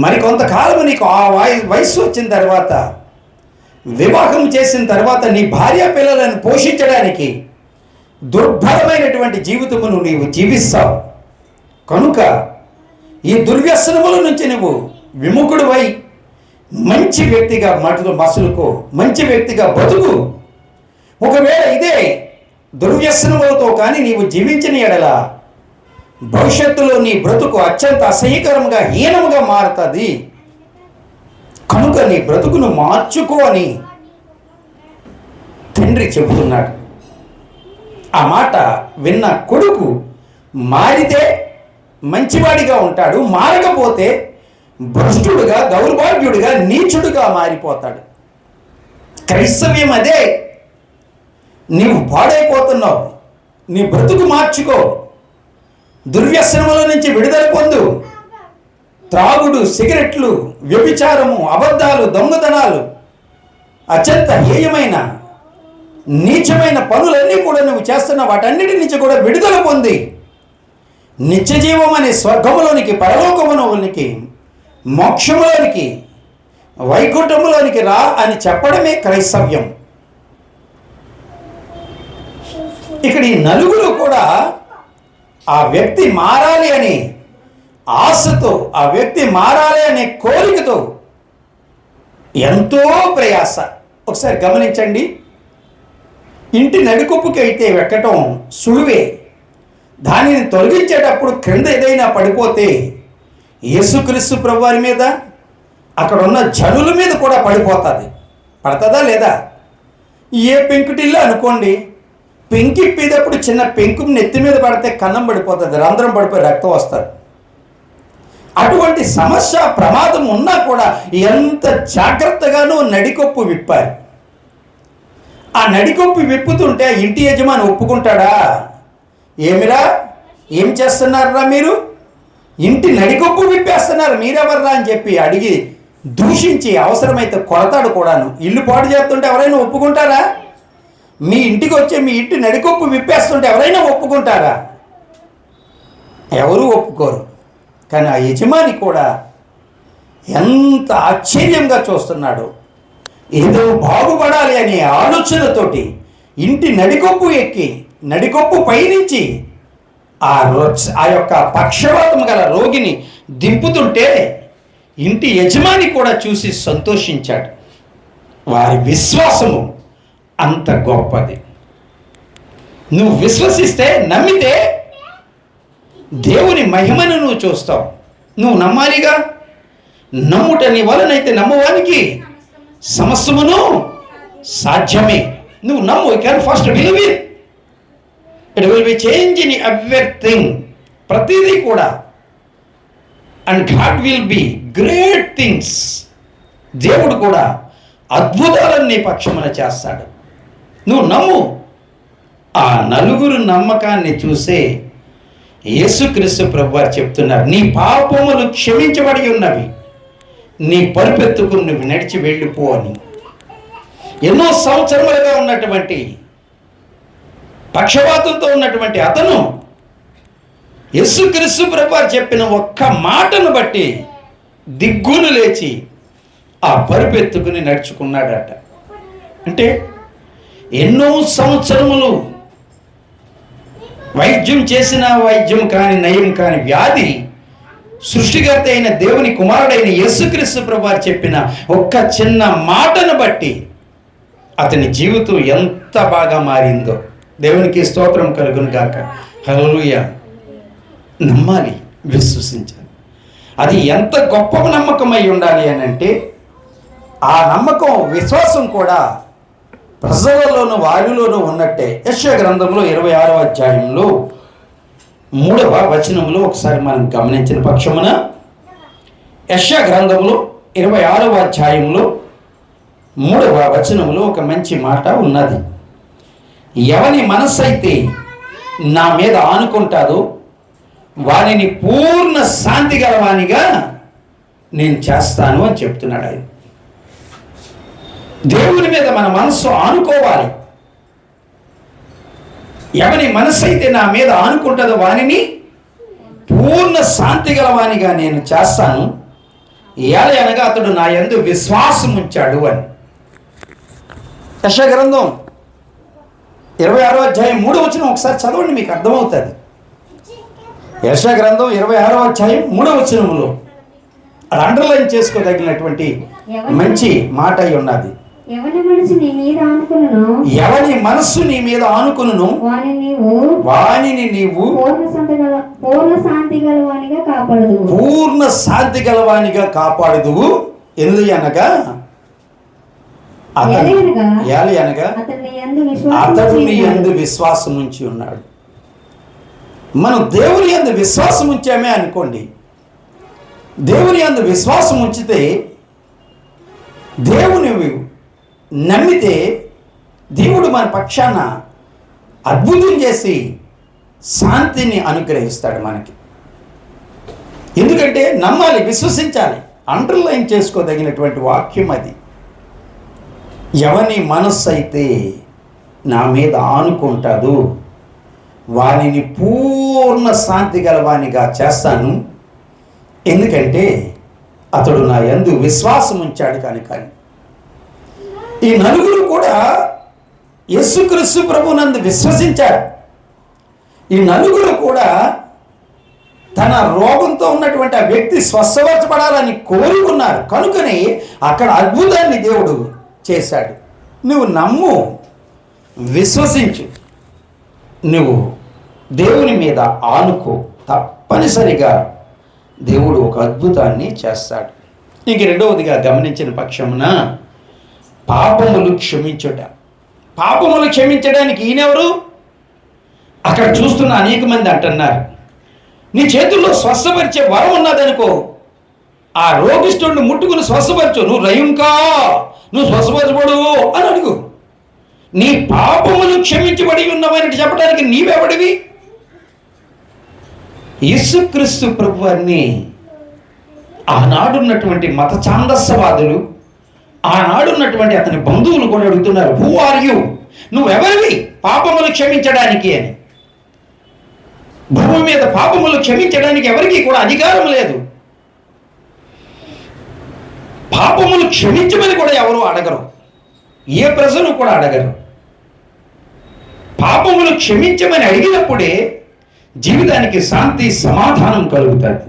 మరి కొంతకాలం నీకు ఆ వయస్సు వచ్చిన తర్వాత, వివాహం చేసిన తర్వాత నీ భార్య పిల్లలను పోషించడానికి దుర్భరమైనటువంటి జీవితమును నీవు జీవిస్తావు. కనుక ఈ దుర్వ్యసనముల నుంచి నువ్వు విముఖుడువై మంచి వ్యక్తిగా మసులుకో, మంచి వ్యక్తిగా బతుకు. ఒకవేళ ఇదే దుర్వ్యసనములతో కానీ నీవు జీవించిన ఎడల భవిష్యత్తులో నీ బ్రతుకు అత్యంత అసహ్యకరంగా, హీనంగా మారుతుంది. కనుక నీ బ్రతుకును మార్చుకో అని తండ్రి చెబుతున్నాడు. ఆ మాట విన్న కొడుకు మారితే మంచివాడిగా ఉంటాడు, మారకపోతే భ్రష్టుడుగా, దౌర్భాగ్యుడిగా, నీచుడుగా మారిపోతాడు. క్రైస్తవ్యం అదే. నీవు పాడైపోతున్నావు, నీ బ్రతుకు మార్చుకో, దుర్వ్యసనముల నుంచి విడుదల పొందు. త్రాగుడు, సిగరెట్లు, వ్యభిచారము, అబద్ధాలు, దొంగతనాలు, అత్యంత హేయమైన నీచమైన పనులన్నీ కూడా నువ్వు చేస్తున్న వాటన్నిటి నుంచి కూడా విడుదల పొంది నిత్యజీవం అనే స్వర్గములోనికి, పరలోకములోనికి, మోక్షములోనికి, వైకుంఠములోనికి రా అని చెప్పడమే క్రైస్తవ్యం. ఇక్కడ ఈ నలుగురు కూడా ఆ వ్యక్తి మారాలి అనే ఆశతో, ఆ వ్యక్తి మారాలి అనే కోరికతో ఎంతో ప్రయాస. ఒకసారి గమనించండి, ఇంటి నడికొప్పుకి అయితే ఎక్కటం సులువే, దానిని తొలగించేటప్పుడు క్రింద ఏదైనా పడిపోతే యేసుక్రీస్తు ప్రభువారి మీద, అక్కడ ఉన్న జనుల మీద కూడా పడిపోతుంది. పడుతుందా లేదా? ఏ పెంకుటిల్లు అనుకోండి, పెంకిప్పేటప్పుడు చిన్న పెంకు నెత్తి మీద పడితే కన్నం పడిపోతుంది, రంధ్రం పడిపోయి రక్తం వస్తుంది. అటువంటి సమస్య, ప్రమాదం ఉన్నా కూడా ఎంత జాగ్రత్తగానో నడికొప్పు విప్పారు. ఆ నడికొప్పు విప్పుతుంటే ఇంటి యజమాని ఒప్పుకుంటాడా? ఏమిరా, ఏం చేస్తున్నారా మీరు, ఇంటి నడికొప్పు విప్పేస్తున్నారు, మీరెవర్రా అని చెప్పి అడిగి దూషించి అవసరమైతే కొడతాడు కూడాను. ఇల్లు పాడు చేస్తుంటే ఎవరైనా ఒప్పుకుంటారా? మీ ఇంటికి వచ్చి మీ ఇంటి నడికొప్పు విప్పేస్తుంటే ఎవరైనా ఒప్పుకుంటారా? ఎవరూ ఒప్పుకోరు. కానీ ఆ యజమాని కూడా ఎంత ఆశ్చర్యంగా చూస్తున్నాడు. ఏదో బాగుపడాలి అనే ఆలోచనతోటి ఇంటి నడికొప్పు ఎక్కి, నడికొప్పు పైనుంచి ఆ యొక్క పక్షవాతం గల రోగిని దింపుతుంటే ఇంటి యజమాని కూడా చూసి సంతోషించాడు. వారి విశ్వాసము అంత గొప్పది. నువ్వు విశ్వసిస్తే, నమ్మితే దేవుని మహిమను నువ్వు చూస్తావు. నువ్వు నమ్మాలిగా. నమ్ముట నీ వలనైతే నమ్మవానికి సమస్తమును సాధ్యమే. నువ్వు నమ్ము. You can first believe it. It will be change in everything. ప్రతిదీ కూడా. And God will be great things. దేవుడు కూడా అద్భుతాలను నీ పక్షమున చేస్తాడు. నువ్వు నమ్ము. ఆ నలుగురు నమ్మకాన్ని చూసే యేసుక్రీస్తు ప్రభువారు చెప్తున్నారు, నీ పాపములు క్షమించబడి ఉన్నవి, నీ పరుపెత్తుకుని నువ్వు నడిచి వెళ్ళిపో అని. ఎన్నో సంవత్సరములుగా ఉన్నటువంటి పక్షవాతంతో ఉన్నటువంటి అతను యేసుక్రీస్తు ప్రభువారు చెప్పిన ఒక్క మాటను బట్టి దిగ్గులు లేచి ఆ పరుపెత్తుకుని నడుచుకున్నాడట. అంటే ఎన్నో సంవత్సరములు వైద్యం చేసిన వైద్యం కాని, నయం కాని వ్యాధి సృష్టికర్త అయిన దేవుని కుమారుడైన యేసుక్రీస్తు ప్రభువారు చెప్పిన ఒక్క చిన్న మాటను బట్టి అతని జీవితం ఎంత బాగా మారిందో దేవునికి స్తోత్రం కలుగును గాక. హల్లెలూయా. నమ్మాలి, విశ్వసించాలి. అది ఎంత గొప్ప నమ్మకమై ఉండాలి అని అంటే, ఆ నమ్మకం, విశ్వాసం కూడా ప్రజలలోనూ వారిలోనూ ఉన్నట్టే. యెషయా గ్రంథంలో 26వ అధ్యాయంలో 3వ వచనంలో ఒకసారి మనం గమనించిన పక్షమున, యెషయా గ్రంథంలో 26వ అధ్యాయంలో 3వ వచనంలో ఒక మంచి మాట ఉన్నది. ఎవని మనస్సు అయితే నా మీద ఆనుకుంటాదో వారిని పూర్ణ శాంతి గలవానిగా నేను చేస్తాను అని చెప్తున్నాడు ఆయన. దేవుని మీద మన మనస్సు ఆనుకోవాలి. ఎవని మనస్సు అయితే నా మీద ఆనుకుంటుందో వానిని పూర్ణ శాంతి గలవానిగా నేను చేస్తాను. ఏల అనగా అతడు నా యందు విశ్వాసం ఉంచాడు అని. యెషయా గ్రంథం 26వ అధ్యాయం 3వ వచనం ఒకసారి చదవండి, మీకు అర్థమవుతుంది. యెషయా గ్రంథం 26వ అధ్యాయం 3వ వచనంలో అది అండర్లైన్ చేసుకోదగినటువంటి మంచి మాట అయి ఉన్నది. ఎవని మనస్సు నీ మీద ఆనుకును వానిని నీవు పూర్ణ శాంతి గలవానిగా కాపాడుదువు. ఎందుకు అనగా అతడు నీ యందు విశ్వాసం ఉంచి ఉన్నాడు. మనం దేవుని యందు విశ్వాసం ఉంచామే అనుకోండి, దేవుని యందు విశ్వాసం ఉంచితే, దేవుని నమ్మితే దేవుడు మన పక్షాన అద్భుతం చేసి శాంతిని అనుగ్రహిస్తాడు మనకి. ఎందుకంటే నమ్మాలి, విశ్వసించాలి. అండర్లైన్ చేసుకోదగినటువంటి వాక్యం అది. ఎవని మనస్సు అయితే నా మీద ఆనుకుంటాదు వానిని పూర్ణ శాంతి గలవానిగా చేస్తాను, ఎందుకంటే అతడు నా యందు విశ్వాసం ఉంచాడు కనుక. ఈ నలుగురు కూడా యేసుక్రీస్తు ప్రభువునందు విశ్వసించారు. ఈ నలుగురు కూడా తన రోగంతో ఉన్నటువంటి ఆ వ్యక్తి స్వస్థపరచబడాలని కోరుకున్నారు కనుకనే అక్కడ అద్భుతాన్ని దేవుడు చేశాడు. నువ్వు నమ్ము, విశ్వసించు, నువ్వు దేవుని మీద ఆనుకో, తప్పనిసరిగా దేవుడు ఒక అద్భుతాన్ని చేస్తాడు. ఇంక రెండవదిగా గమనించిన పక్షమున పాపములు క్షమించుట. పాపములు క్షమించడానికి ఈయనెవరు? అక్కడ చూస్తున్న అనేక మంది అంటున్నారు, నీ చేతుల్లో స్వస్థపరిచే వరం ఉన్నదనుకో, ఆ రోగిష్ఠుడిని ముట్టుకుని స్వస్థపరచు, నువ్వు రయంకా, నువ్వు స్వస్థపరచబడు అని అడుగు. నీ పాపములు క్షమించబడి ఉన్నవని చెప్పడానికి నీవెవడివి? యేసుక్రీస్తు ప్రభువాన్ని ఆనాడున్నటువంటి మత ఛాందస్యవాదులు, ఆనాడున్నటువంటి అతని బంధువులు కూడా అడుగుతున్నారు, హూ ఆర్ యు, నువ్వెవరివి పాపములు క్షమించడానికి అని. భూమి మీద పాపములు క్షమించడానికి ఎవరికీ కూడా అధికారం లేదు. పాపములు క్షమించమని కూడా ఎవరు అడగరు, ఏ ప్రజలు కూడా అడగరు. పాపములు క్షమించమని అడిగినప్పుడే జీవితానికి శాంతి సమాధానం కలుగుతుంది.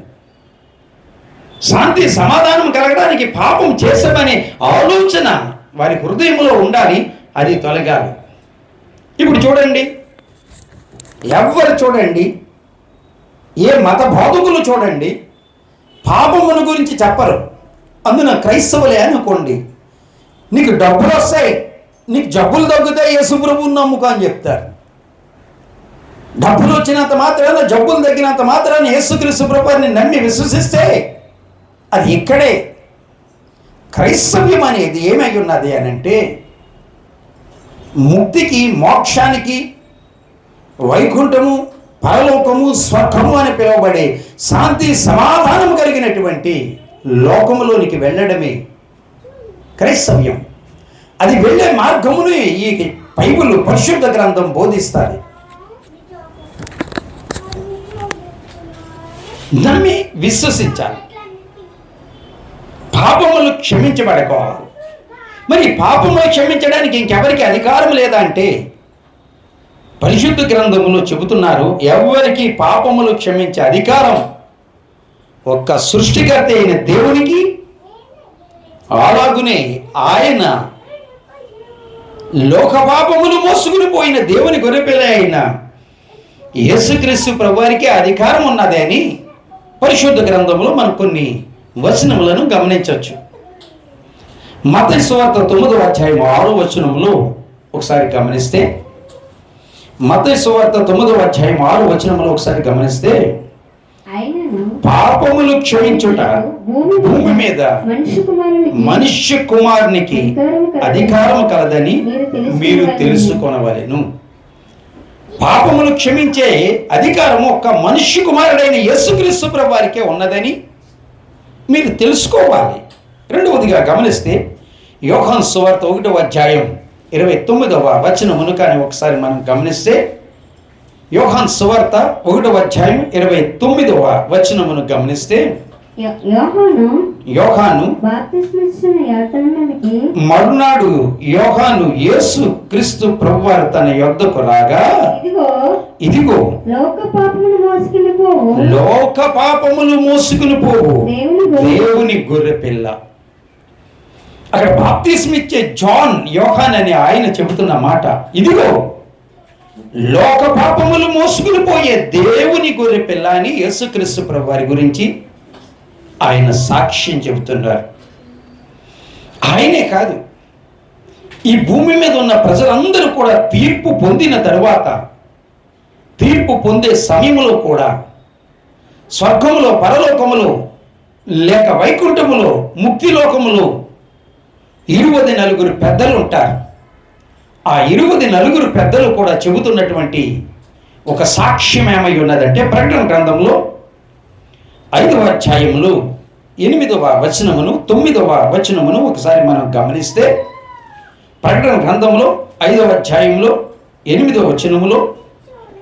శాంతి సమాధానం కలగడానికి పాపం చేసామనే ఆలోచన వారి హృదయంలో ఉండాలి, అది తొలగాలి. ఇప్పుడు చూడండి, ఎవరు చూడండి, ఏ మత బోధకులు చూడండి, పాపముల గురించి చెప్పరు. అందున క్రైస్తవులే అనుకోండి, నీకు డబ్బులు వస్తాయి, నీకు జబ్బులు తగ్గుతాయి, యేసు ప్రభువుని నమ్ముకో అని చెప్తారు. డబ్బులు వచ్చినంత మాత్రాన, జబ్బులు తగ్గినంత మాత్రాన యేసుక్రీస్తు ప్రభువుని నమ్మి విశ్వసిస్తే అది ఇక్కడే. క్రైస్తవ్యం అనేది ఏమై ఉన్నది అని అంటే, ముక్తికి, మోక్షానికి, వైకుంఠము, పరలోకము, స్వర్గము అని పిలువబడే శాంతి సమాధానం కలిగినటువంటి లోకములోనికి వెళ్ళడమే క్రైస్తవ్యం. అది వెళ్ళే మార్గమును ఈ బైబిల్ పరిశుద్ధ గ్రంథం బోధిస్తుంది. నమ్మి విశ్వసించాలి, పాపములు క్షమించబడుకోవాలి. మరి పాపములు క్షమించడానికి ఇంకెవరికి అధికారం లేదా అంటే, పరిశుద్ధ గ్రంథములో చెబుతున్నారు, ఎవరికి పాపములు క్షమించే అధికారం ఒక్క సృష్టికర్త అయిన దేవునికి, అలాగునే ఆయన లోక పాపములు మోసుకుని పోయిన దేవుని గొర్రెపిల్ల అయిన యేసుక్రీస్తు ప్రభువారికి అధికారం ఉన్నది అని పరిశుద్ధ గ్రంథంలో మనం కొన్ని వచనములను గమనించవచ్చు. మత్తయి సువార్త 9వ అధ్యాయం 6వ వచనంలో ఒకసారి గమనిస్తే, మత్తయి సువార్త 9వ అధ్యాయం 6వ వచనంలో ఒకసారి గమనిస్తే, పాపములు క్షమించుట భూమి మీద మనుష్య కుమారునికి అధికారం కలదని మీరు తెలుసుకొనవలెను. పాపములు క్షమించే అధికారము ఒక్క మనుష్య కుమారుడైన యేసుక్రీస్తు ప్రభువారికే ఉన్నదని మీరు తెలుసుకోవాలి. రెండవదిగా గమనిస్తే, యోహాను సువార్త 1వ అధ్యాయం 29వ వచనమును కానీ ఒకసారి మనం గమనిస్తే, యోహాను సువార్త 1వ అధ్యాయం 29వ వచనమును గమనిస్తే, యోహాను మరునాడు యోహాను యేసు క్రీస్తు ప్రభువారు తన యొద్దకు రాగా, ఇదిగో లోక పాపములు మోసుకుని పోవు దేవుని గొర్రె పిల్ల. అక్కడ బాప్తిస్మ ఇచ్చే జాన్ యోహాన్ అని ఆయన చెబుతున్న మాట, ఇదిగో లోక పాపములు మోసుకుని పోయే దేవుని గొర్రె పిల్ల అని యేసుక్రీస్తు ప్రభువారి గురించి ఆయన సాక్ష్యం చెబుతున్నారు. ఆయనే కాదు, ఈ భూమి మీద ఉన్న ప్రజలందరూ కూడా తీర్పు పొందిన తరువాత తీర్పు పొందే సమయంలో కూడా స్వర్గములో, పరలోకములో, లేక వైకుంఠములో, ముక్తిలోకములో 24 పెద్దలు ఉంటారు. ఆ 24 పెద్దలు కూడా చెబుతున్నటువంటి ఒక సాక్ష్యం ఏమై ఉన్నదంటే, ప్రకటన గ్రంథంలో 5వ అధ్యాయములు 8వ వచనమును 9వ వచనమును ఒకసారి మనం గమనిస్తే, ప్రకటన గ్రంథంలో 5వ అధ్యాయంలో 8వ వచనములో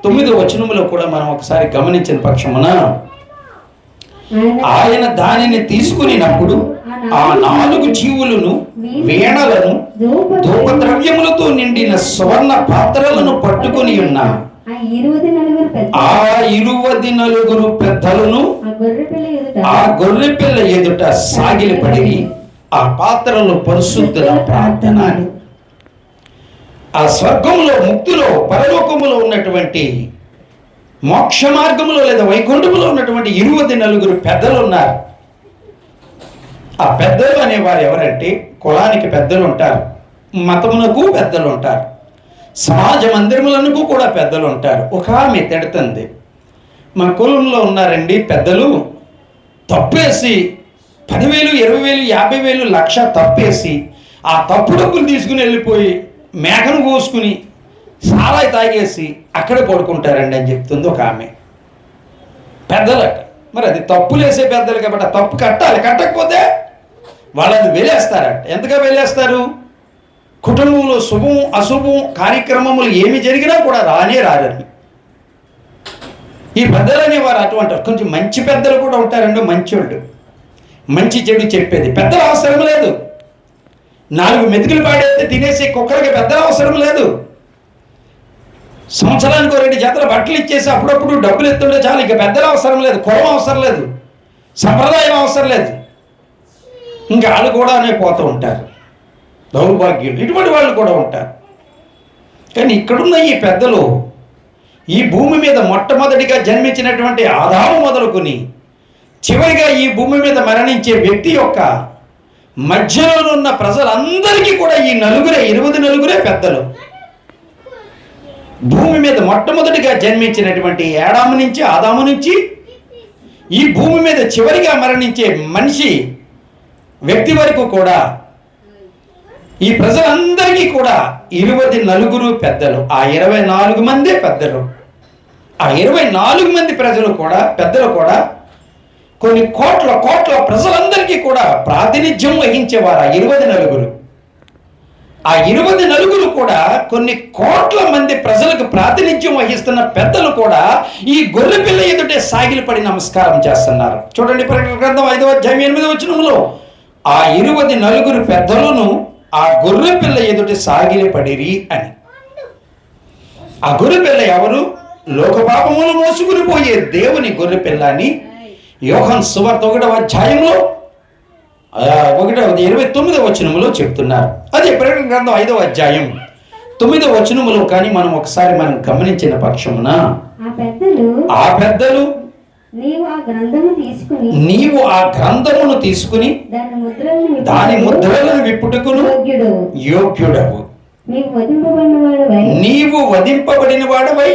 9వ వచనములో కూడా మనం ఒకసారి గమనించిన పక్షమున, ఆయన దానిని తీసుకునినప్పుడు ఆ 4 జీవులను, వీణలను, ధూపద్రవ్యములతో నిండిన సువర్ణ పాత్రలను పట్టుకొని ఉన్న ఆ 24 పెద్దలను ఆ గొర్రె పిల్ల ఎదుట సాగిలపడి ఆ పాత్రలో పరిశుద్ధుల ప్రార్థన అని. ఆ స్వర్గంలో, ముక్తిలో, పరలోకములో ఉన్నటువంటి మోక్ష మార్గములో లేదా వైకుంఠములో ఉన్నటువంటి 24 పెద్దలు ఉన్నారు. ఆ పెద్దలు అనేవారు ఎవరంటే, కులానికి పెద్దలు ఉంటారు, మతమునకు పెద్దలు ఉంటారు, సమాజ మందిరములకు కూడా పెద్దలు ఉంటారు. ఒక ఆమె తిడుతుంది, మా కులంలో ఉన్నారండి పెద్దలు, తప్పేసి 10,000, 20,000, 50,000, లక్ష తప్పేసి ఆ తప్పు డబ్బులు తీసుకుని వెళ్ళిపోయి మేకను కోసుకుని సారాయి తాగేసి అక్కడ పడుకుంటారండి అని చెప్తుంది ఒక ఆమె. పెద్దలట. మరి అది తప్పులేసే పెద్దలు కాబట్టి ఆ తప్పు కట్టాలి, కట్టకపోతే వాళ్ళని వెలేస్తారట. ఎంతగా వెలేస్తారు? కుటుంబంలో శుభం అశుభం కార్యక్రమములు ఏమి జరిగినా కూడా రానే రారని. ఈ పెద్దలు అనేవారు అటువంటి. కొంచెం మంచి పెద్దలు కూడా ఉంటారండి, మంచోళ్ళు, మంచి చెడు చెప్పేది. పెద్దల అవసరం లేదు. 4 మెతుకులు పాడేస్తే తినేసే కుక్కలకి పెద్దల అవసరం లేదు. సంవత్సరానికి 2 జతల బట్టలు ఇచ్చేసి అప్పుడప్పుడు డబ్బులు ఎత్తుంటే చాలు. ఇక పెద్దల అవసరం లేదు, కులం అవసరం లేదు, సంప్రదాయం అవసరం లేదు. ఇంకా వాళ్ళు కూడా పోతూ ఉంటారు, దౌర్భాగ్యులు. ఇటువంటి వాళ్ళు కూడా ఉంటారు. కానీ ఇక్కడున్న ఈ పెద్దలు ఈ భూమి మీద మొట్టమొదటిగా జన్మించినటువంటి ఆదాము మొదలుకొని చివరిగా ఈ భూమి మీద మరణించే వ్యక్తి యొక్క మధ్యలో ఉన్న ప్రజలందరికీ కూడా ఈ 24 పెద్దలు. భూమి మీద మొట్టమొదటిగా జన్మించినటువంటి ఆదాము నుంచి ఈ భూమి మీద చివరిగా మరణించే మనిషి వ్యక్తి వరకు కూడా ఈ ప్రజలందరికీ కూడా 24 పెద్దలు. ఆ 24 మందే పెద్దలు. ఆ 24 మంది ప్రజలు కూడా, పెద్దలు కూడా కొన్ని కోట్ల ప్రజలందరికీ కూడా ప్రాతినిధ్యం వహించేవారు. ఆ 24 కూడా కొన్ని కోట్ల మంది ప్రజలకు ప్రాతినిధ్యం వహిస్తున్న పెద్దలు కూడా ఈ గొర్రె పిల్ల ఎదుటే సాగిలపడి నమస్కారం చేస్తున్నారు. చూడండి, ప్రకటన గ్రంథం 5వ అధ్యాయం 8వ వచనంలో ఆ 24 పెద్దలను ఆ గొర్రె పిల్ల ఎదుటి సాగిలపడిరి అని. ఆ గొర్రె పిల్ల ఎవరు? లోకపాపములు మోసుకుని పోయే దేవుని గొర్రె పిల్ల అని యోహాను సువార్త 1వ అధ్యాయంలో 29వ వచనములో చెప్తున్నారు. అదే ప్రకటన గ్రంథం 5వ అధ్యాయం 9వ వచనములో కానీ మనం ఒకసారి గమనించిన పక్షమున ఆ పెద్దలు నీవు ఆ గ్రంథమును తీసుకుని దాని ముద్రలను విప్పుటకును యోగ్యుడవు. నీవు వధింపబడిన వాడవై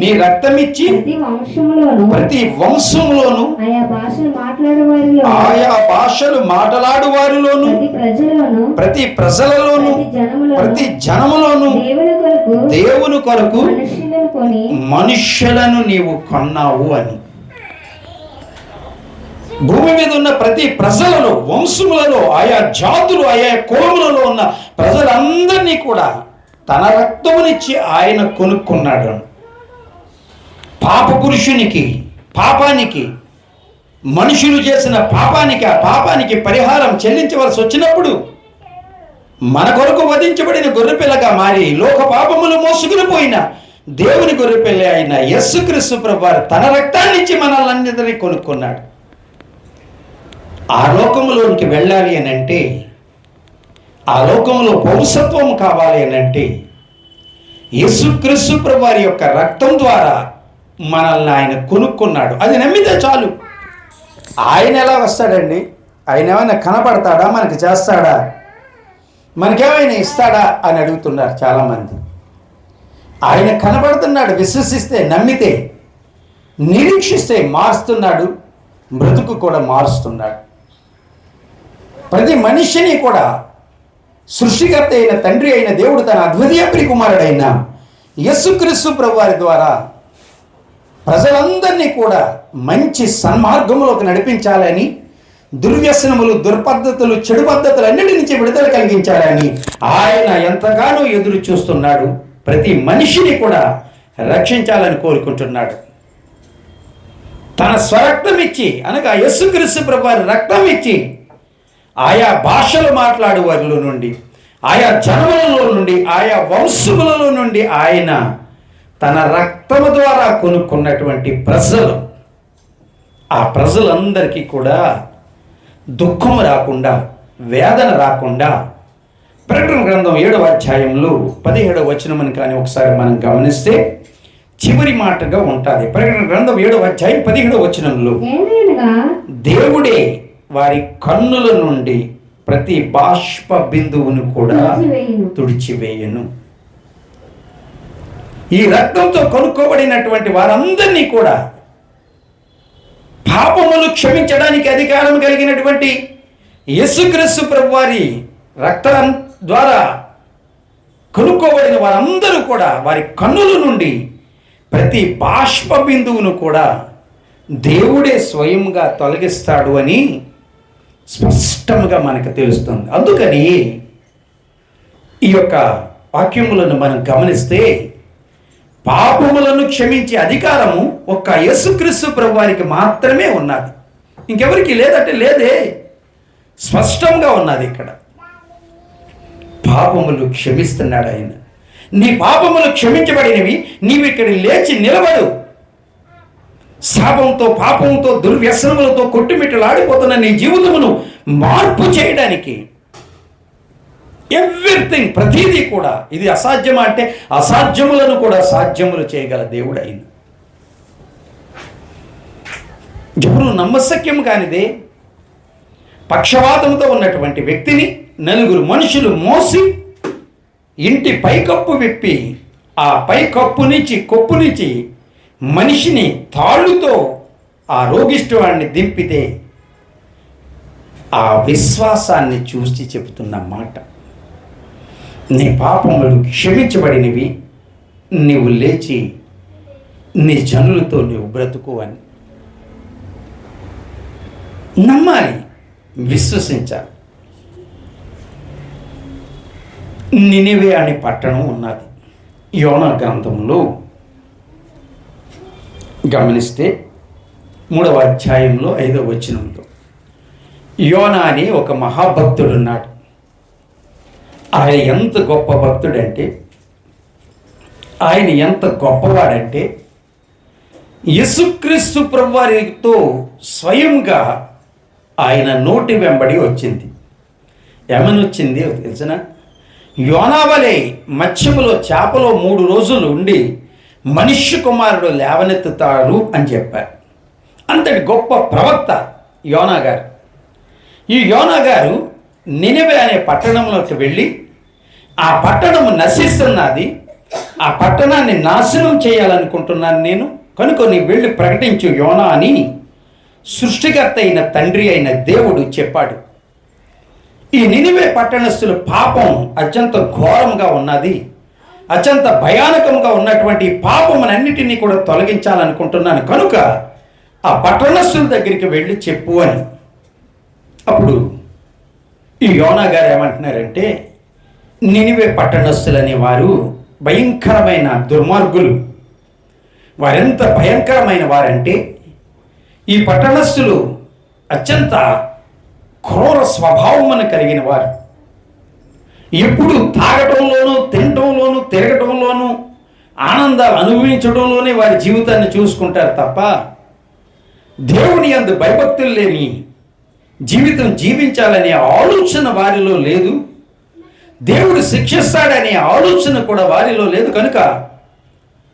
నీ రక్తమిచ్చి ప్రతి వంశములోను ఆయా భాషలు మాట్లాడు వారిలోను ప్రతి ప్రజలలోను ప్రతి జనములోను దేవుని కొరకు మనుష్యులను నీవు కొన్నావు అని. భూమి మీద ఉన్న ప్రతి ప్రజలలో, వంశములలో, ఆయా జాతులు, ఆయా కులములలో ఉన్న ప్రజలందరినీ కూడా తన రక్తమునిచ్చి ఆయన కొనుక్కున్నాడు. పాప పురుషునికి, పాపానికి, మనుషులు చేసిన పాపానికి, ఆ పాపానికి పరిహారం చెల్లించవలసి వచ్చినప్పుడు మన కొరకు వధించబడిన గొర్రెపిల్లగా మారి లోక పాపములు మోసుకుని పోయిన దేవుని గొర్రెపిల్ల అయిన యేసుక్రీస్తు ప్రభువారు తన రక్తాన్ని ఇచ్చి మనల్ని అందరినీ కొనుక్కున్నాడు. ఆ లోకములోనికి వెళ్ళాలి అని అంటే, ఆ లోకంలో పౌరసత్వం కావాలి అని అంటే యేసుక్రీస్తు ప్రభువారి యొక్క రక్తం ద్వారా మనల్ని ఆయన కొనుక్కున్నాడు. అది నమ్మితే చాలు. ఆయన ఎలా వస్తాడండి? ఆయన ఏమైనా కనపడతాడా? మనకి చేస్తాడా? మనకేమైనా ఇస్తాడా అని అడుగుతున్నారు చాలామంది. ఆయన కనబడుతున్నాడు. విశ్వసిస్తే, నమ్మితే, నిరీక్షిస్తే మారుస్తున్నాడు. బ్రతుకు కూడా మారుస్తున్నాడు. ప్రతి మనిషిని కూడా సృష్టికర్త అయిన తండ్రి అయిన దేవుడు తన అద్వితీయ ప్రియకుమారుడైన యేసుక్రీస్తు ప్రభువారి ద్వారా ప్రజలందరినీ కూడా మంచి సన్మార్గంలోకి నడిపించాలని, దుర్వ్యసనములు, దుర్పద్ధతులు, చెడు పద్ధతులు అన్నిటి నుంచి విడుదల కలిగించాలని ఆయన ఎంతగానో ఎదురు చూస్తున్నాడు. ప్రతి మనిషిని కూడా రక్షించాలని కోరుకుంటున్నాడు. తన స్వరక్తం ఇచ్చి, అనగా యేసుక్రీస్తు ప్రభువారి రక్తం ఇచ్చి, ఆయా భాషలు మాట్లాడు వారిలో నుండి, ఆయా జనములలో నుండి, ఆయా వంశములలో నుండి ఆయన తన రక్తము ద్వారా కొనుక్కున్నటువంటి ప్రజలు, ఆ ప్రజలందరికీ కూడా దుఃఖము రాకుండా, వేదన రాకుండా, ప్రకటన గ్రంథం 7వ అధ్యాయంలో 17వ వచనమని కానీ ఒకసారి మనం గమనిస్తే చివరి మాటగా ఉంటుంది. ప్రకటన గ్రంథం 7వ అధ్యాయం 17వ వచనంలో, దేవుడే వారి కన్నుల నుండి ప్రతి బాష్ప బిందువును కూడా తుడిచివేయను. ఈ రక్తంతో కొనుక్కోబడినటువంటి వారందరినీ కూడా పాపములు క్షమించడానికి అధికారం కలిగినటువంటి యేసుక్రీస్తు ప్రభువారి రక్తం ద్వారా కొనుక్కోబడిన వారందరూ కూడా వారి కన్నుల నుండి ప్రతి బాష్ప బిందువును కూడా దేవుడే స్వయంగా తొలగిస్తాడు అని స్పష్టంగా మనకు తెలుస్తుంది. అందుకని ఈ యొక్క వాక్యములను మనం గమనిస్తే పాపములను క్షమించే అధికారము ఒక్క యేసుక్రీస్తు ప్రభువారికి మాత్రమే ఉన్నది. ఇంకెవరికి లేదంటే లేదే, స్పష్టంగా ఉన్నది. ఇక్కడ పాపములు క్షమిస్తున్నాడు ఆయన. నీ పాపములు క్షమించబడినవి, నీవు ఇక్కడ లేచి నిలబడు. శాపంతో, పాపంతో, దుర్వ్యసనములతో కొట్టుమిట్టలాడిపోతున్న నీ జీవితమును మార్పు చేయడానికి ఎవ్రీథింగ్, ప్రతిదీ కూడా, ఇది అసాధ్యమా అంటే అసాధ్యములను కూడా సాధ్యములు చేయగల దేవుడు ఆయన. ఎవరు నమ్మశక్యం కానిదే పక్షవాతంతో ఉన్నటువంటి వ్యక్తిని నలుగురు మనుషులు మోసి ఇంటి పైకప్పు విప్పి ఆ పైకప్పు నుంచి, కొప్పు నుంచి మనిషిని తాళ్ళుతో ఆ రోగిష్టివాడిని దింపితే ఆ విశ్వాసాన్ని చూసి చెబుతున్న మాట, నీ పాపములు క్షమించబడినవి, నీవు లేచి నీ జనులతో నీవు బ్రతుకు అని నమ్మాలి, విశ్వసించాలి. నినివే అనే పట్టణం ఉన్నది. యోనా గ్రంథంలో గమనిస్తే 3వ అధ్యాయంలో 5వ వచనంలో యోనా అని ఒక మహాభక్తుడు ఉన్నాడు. ఆయన ఎంత గొప్ప భక్తుడంటే, ఆయన ఎంత గొప్పవాడంటే, యేసుక్రీస్తు ప్రభువారితో స్వయంగా ఆయన నోటి వెంబడి వచ్చింది. ఏమని వచ్చింది తెలిసిన? యోనా వలె మత్స్యములో, చేపలో 3 రోజులు ఉండి మనుష్య కుమారుడు లేవనెత్తుతాడు అని చెప్పారు. అంతటి గొప్ప ప్రవక్త యోనా గారు. ఈ యోనా గారు నినివే అనే పట్టణంలోకి వెళ్ళి, ఆ పట్టణము నశిస్తున్నది, ఆ పట్టణాన్ని నాశనం చేయాలనుకుంటున్నాను నేను, కనుక నీ వెళ్ళి ప్రకటించు యోనా అని సృష్టికర్త అయిన తండ్రి అయిన దేవుడు చెప్పాడు. ఈ నినివే పట్టణస్థుల పాపం అత్యంత ఘోరంగా ఉన్నది, అత్యంత భయానకంగా ఉన్నటువంటి పాపమునన్నిటినీ కూడా తొలగించాలనుకుంటున్నాను, కనుక ఆ పట్టణస్థుల దగ్గరికి వెళ్ళి చెప్పు అని. అప్పుడు ఈ యోనా గారు ఏమంటున్నారంటే, నినివే పట్టణస్థులనే వారు భయంకరమైన దుర్మార్గులు. వారెంత భయంకరమైన వారంటే, ఈ పట్టణస్థులు అత్యంత క్రూర స్వభావమును కలిగిన వారు. ఎప్పుడు తాగటంలోనూ, తినటంలోనూ, తిరగటంలోనూ, ఆనందాలు అనుభవించడంలోనే వారి జీవితాన్ని చూసుకుంటారు తప్ప దేవుని యందు భయభక్తులు లేని జీవితం జీవించాలనే ఆలోచన వారిలో లేదు. దేవుడు శిక్షిస్తాడనే ఆలోచన కూడా వారిలో లేదు. కనుక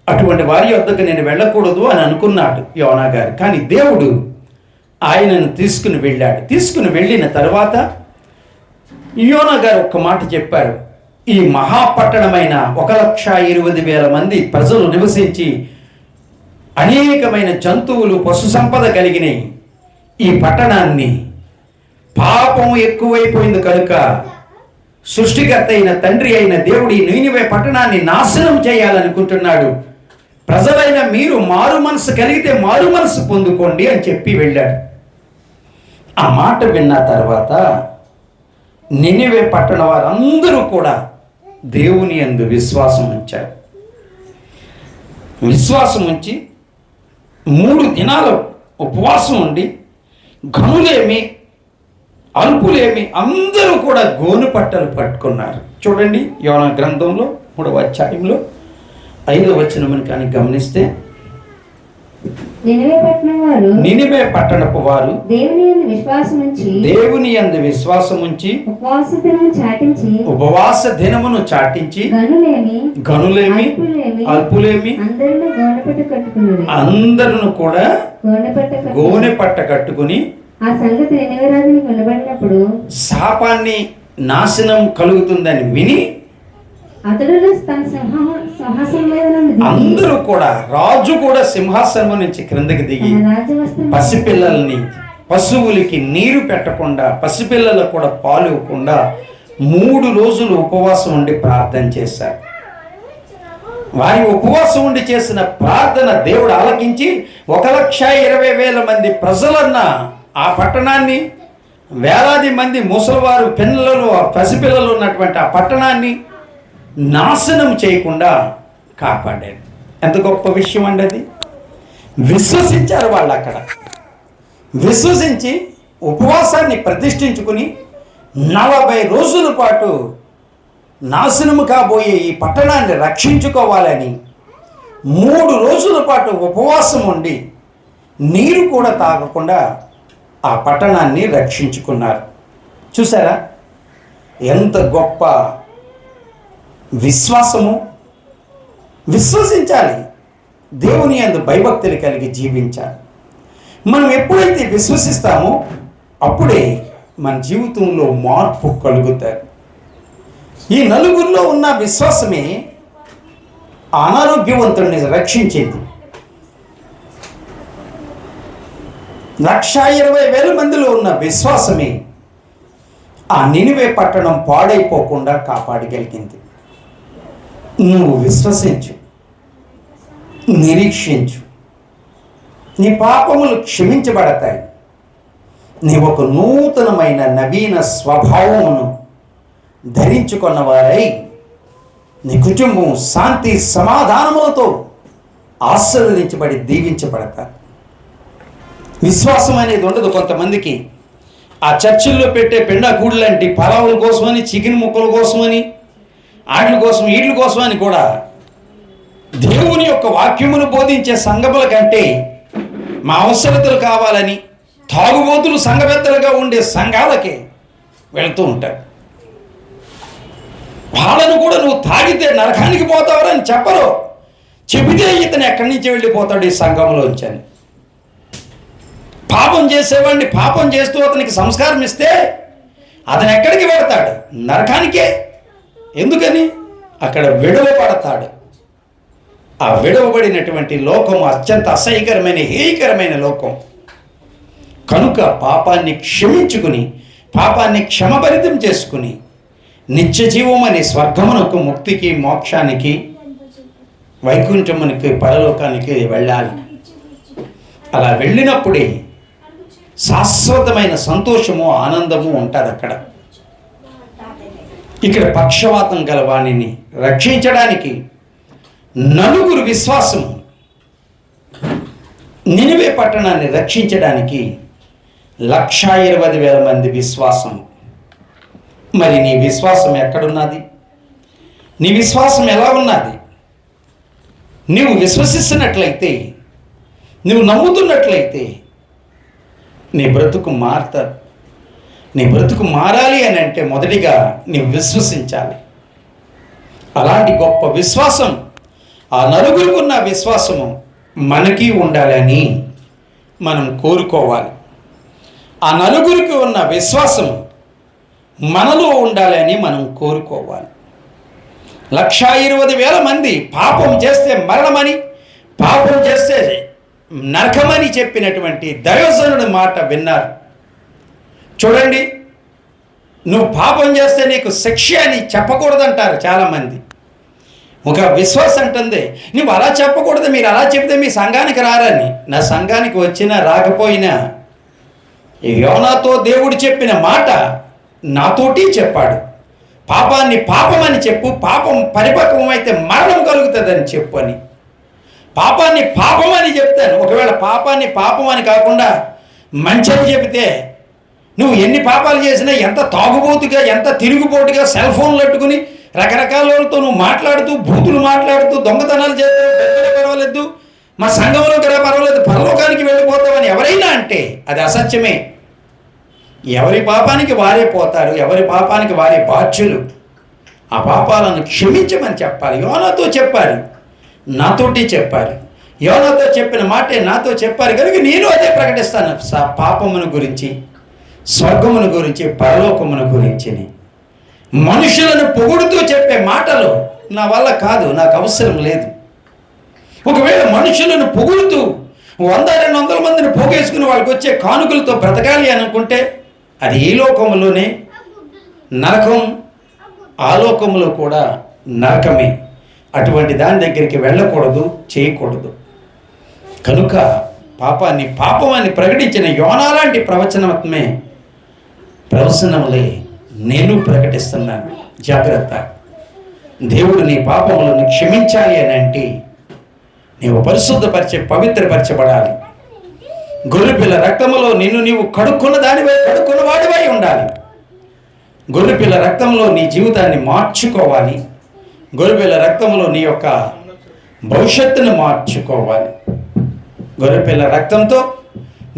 అటువంటి వారి వద్దకు నేను వెళ్ళకూడదు అని అనుకున్నాడు యోనా గారు. కానీ దేవుడు ఆయనను తీసుకుని వెళ్ళాడు. తీసుకుని వెళ్ళిన తర్వాత యోనా గారు ఒక్క మాట చెప్పారు, ఈ మహాపట్టణమైన 1,20,000 మంది ప్రజలు నివసించి అనేకమైన జంతువులు పశు సంపద కలిగిన ఈ పట్టణాన్ని పాపం ఎక్కువైపోయింది కనుక సృష్టికర్త అయిన తండ్రి అయిన దేవుడు ఈ నీనివే పట్టణాన్ని నాశనం చేయాలనుకుంటున్నాడు. ప్రజలైన మీరు మారు మనసు కలిగితే మారు మనసు పొందుకోండి అని చెప్పి వెళ్ళాడు. ఆ మాట విన్న తర్వాత నినివే పట్టణ వారందరూ కూడా దేవుని యందు విశ్వాసం ఉంచారు. విశ్వాసం ఉంచి 3 దినాలు ఉపవాసం ఉండి ఘనులేమి అల్పులేమి అందరూ కూడా గోను పట్టలు పట్టుకున్నారు. చూడండి, యోనా గ్రంథంలో 3వ అధ్యాయంలో 5వ వచనమును కానీ గమనిస్తే, నినివే పట్టణపు వారు దేవుని యందు విశ్వాసం ఉంచి ఉపవాస దినమును చాటించి గనులేమి అల్పులేమి అందరూ కూడా గోనె పట్ట కట్టుకుని ఆ సంగతి నినివే రాజునికి వినబడినప్పుడు శాపాన్ని నాశనం కలుగుతుందని విని అతడు తన సింహాసనం మీద నుండి అందరూ కూడా రాజు కూడా సింహాసనం నుంచి క్రిందకి దిగి పసిపిల్లల్ని పశువులకి నీరు పెట్టకుండా పసిపిల్లలకు కూడా పాలు ఇవ్వకుండా 3 రోజులు ఉపవాసం ఉండి ప్రార్థన చేశారు. వారి ఉపవాసం ఉండి చేసిన ప్రార్థన దేవుడు ఆలకించి 1,20,000 మంది ప్రజలన్న ఆ పట్టణాన్ని, వేలాది మంది ముసలివారు పిల్లలు పసిపిల్లలు ఉన్నటువంటి ఆ పట్టణాన్ని నాశనం చేయకుండా కాపాడాడు. ఎంత గొప్ప విషయం అండి అది. విశ్వసించారు వాళ్ళు. అక్కడ విశ్వసించి ఉపవాసాన్ని ప్రతిష్ఠించుకుని 40 రోజుల పాటు నాశనము కాబోయే ఈ పట్టణాన్ని రక్షించుకోవాలని 3 రోజుల పాటు ఉపవాసం ఉండి నీరు కూడా తాగకుండా ఆ పట్టణాన్ని రక్షించుకున్నారు. చూసారా ఎంత గొప్ప విశ్వాసము. విశ్వసించాలి, దేవుని యందు భయభక్తులు కలిగి జీవించాలి. మనం ఎప్పుడైతే విశ్వసిస్తామో అప్పుడే మన జీవితంలో మార్పు కలుగుతాయి. ఈ నలుగురిలో ఉన్న విశ్వాసమే అనారోగ్యవంతుడిని రక్షించింది. 1,20,000 మందిలో ఉన్న విశ్వాసమే ఆ నినివే పట్టణం పాడైపోకుండా కాపాడగలిగింది. నువ్వు విశ్వసించు, నిరీక్షించు, నీ పాపములు క్షమించబడతాయి. నీ ఒక నూతనమైన నవీన స్వభావమును ధరించుకున్న వారై నీ కుటుంబం శాంతి సమాధానములతో ఆశీర్వదించబడి దీవించబడతారు. విశ్వాసం అనేది ఉండదు కొంతమందికి. ఆ చర్చిల్లో పెట్టే పెండాకూడు లాంటి పలావుల కోసమని, చికెన్ ముక్కల కోసమని, ఆటల కోసం వీటి కోసమని కూడా దేవుని యొక్క వాక్యమును బోధించే సంఘముల కంటే మా అవసరతలు కావాలని తాగుబోతులు సంఘపెద్దలుగా ఉండే సంఘాలకే వెళ్తూ ఉంటారు. వాళ్ళను కూడా నువ్వు తాగితే నరకానికి పోతావని చెప్పరు. చెబితే ఇతను ఎక్కడి నుంచి వెళ్ళిపోతాడు ఈ సంఘంలోంచి అని. పాపం చేసేవాడిని పాపం చేస్తూ అతనికి సంస్కారం ఇస్తే అతను ఎక్కడికి వెళతాడు? నరకానికే. ఎందుకని? అక్కడ విడవబడతాడు. ఆ విడవబడినటువంటి లోకం అత్యంత అసహ్యకరమైన హేయకరమైన లోకం కనుక పాపాన్ని క్షమించుకుని పాపాన్ని క్షమభరితం చేసుకుని నిత్య జీవం అనే స్వర్గమునకు, ముక్తికి, మోక్షానికి, వైకుంఠమునికి, పరలోకానికి వెళ్ళాలి. అలా వెళ్ళినప్పుడే శాశ్వతమైన సంతోషము ఆనందము ఉంటుంది అక్కడ. ఇక్కడ పక్షవాతం గల వాణిని రక్షించడానికి నలుగురు విశ్వాసము, నినివే పట్టణాన్ని రక్షించడానికి 1,20,000 మంది విశ్వాసం. మరి నీ విశ్వాసం ఎక్కడున్నది? నీ విశ్వాసం ఎలా ఉన్నది? నీవు విశ్వసిస్తున్నట్లయితే, నువ్వు నమ్ముతున్నట్లయితే నీ బ్రతుకు మారుతారు. నీ బ్రతుకు మారాలి అని అంటే మొదటిగా నీవు విశ్వసించాలి. అలాంటి గొప్ప విశ్వాసం, ఆ నలుగురికి ఉన్న విశ్వాసము మనకి ఉండాలని మనం కోరుకోవాలి. ఆ నలుగురికి ఉన్న విశ్వాసము మనలో ఉండాలని మనం కోరుకోవాలి. 1,20,000 మంది పాపం చేస్తే మరణమని, పాపం చేస్తే నరకమని చెప్పినటువంటి దైవజనుడి మాట విన్నారు. చూడండి, నువ్వు పాపం చేస్తే నీకు శిక్ష అని చెప్పకూడదంటారు చాలామంది. ఒక విశ్వాసం అంటుంది, నువ్వు అలా చెప్పకూడదు, మీరు అలా చెప్తే మీ సంఘానికి రారని. నా సంఘానికి వచ్చినా రాకపోయినా యోనాతో దేవుడు చెప్పిన మాట నాతోటి చెప్పాడు. పాపాన్ని పాపమని చెప్పు, పాపం పరిపక్వమైతే మరణం కలుగుతుందని చెప్పు అని. పాపాన్ని పాపమని చెప్తాను. ఒకవేళ పాపాన్ని పాపం అని కాకుండా మంచిని చెబితే నువ్వు ఎన్ని పాపాలు చేసినా, ఎంత తాగుబోతుగా, ఎంత తిరుగుబోటుగా సెల్ ఫోన్లు పెట్టుకుని రకరకాల వాళ్ళతో నువ్వు మాట్లాడుతూ, బూతులు మాట్లాడుతూ, దొంగతనాలు చేస్తూ, పర్వాలేదు, మా సంఘంలో కదా పర్వాలేదు, పరలోకానికి వెళ్ళిపోతామని ఎవరైనా అంటే అది అసత్యమే. ఎవరి పాపానికి వారే పోతారు, ఎవరి పాపానికి వారే బాధ్యులు. ఆ పాపాలను క్షమించమని చెప్పాలి. యోనాతో చెప్పారు, నాతోటి చెప్పారు. యోనాతో చెప్పిన మాటే నాతో చెప్పారు కనుక నేను అదే ప్రకటిస్తాను. పాపమును గురించి, స్వర్గమును గురించి, పరలోకమును గురించి. మనుషులను పొగుడుతూ చెప్పే మాటలు నా వల్ల కాదు, నాకు అవసరం లేదు. ఒకవేళ మనుషులను పొగుడుతూ 100-200 మందిని పోగేసుకుని వాళ్ళకి వచ్చే కానుకలతో బ్రతకాలి అనుకుంటే అది ఈ లోకములోనే నరకం, ఆ లోకములో కూడా నరకమే. అటువంటి దాని దగ్గరికి వెళ్ళకూడదు, చేయకూడదు. కనుక పాపాన్ని పాపమని ప్రకటించిన యోనా లాంటి ప్రవచనములే నేను ప్రకటిస్తున్నాను. జాగ్రత్త. దేవుడు నీ పాపములను క్షమించాలి అని అంటే నీవు పవిత్రపరచబడాలి. గొర్రెపిల్ల రక్తములో నిన్ను నీవు కడుక్కున్న వాడివై ఉండాలి. గొర్రెపిల్ల రక్తంలో నీ జీవితాన్ని మార్చుకోవాలి. గొర్రెపిల్ల రక్తంలో నీ యొక్క భవిష్యత్తును మార్చుకోవాలి. గొర్రెపిల్ల రక్తంతో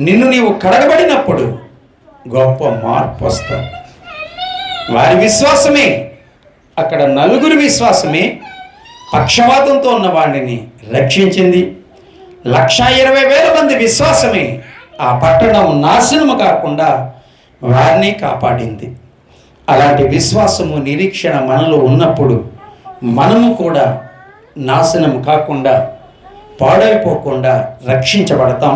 నిన్ను నీవు కడగబడినప్పుడు గొప్ప మార్పు వస్తుంది. వారి విశ్వాసమే, అక్కడ నలుగురి విశ్వాసమే పక్షవాతంతో ఉన్న వాడిని రక్షించింది. 1,20,000 మంది విశ్వాసమే ఆ పట్టణం నాశనము కాకుండా వారిని కాపాడింది. అలాంటి విశ్వాసము, నిరీక్షణ మనలో ఉన్నప్పుడు మనము కూడా నాశనం కాకుండా, పాడైపోకుండా రక్షించబడతాం,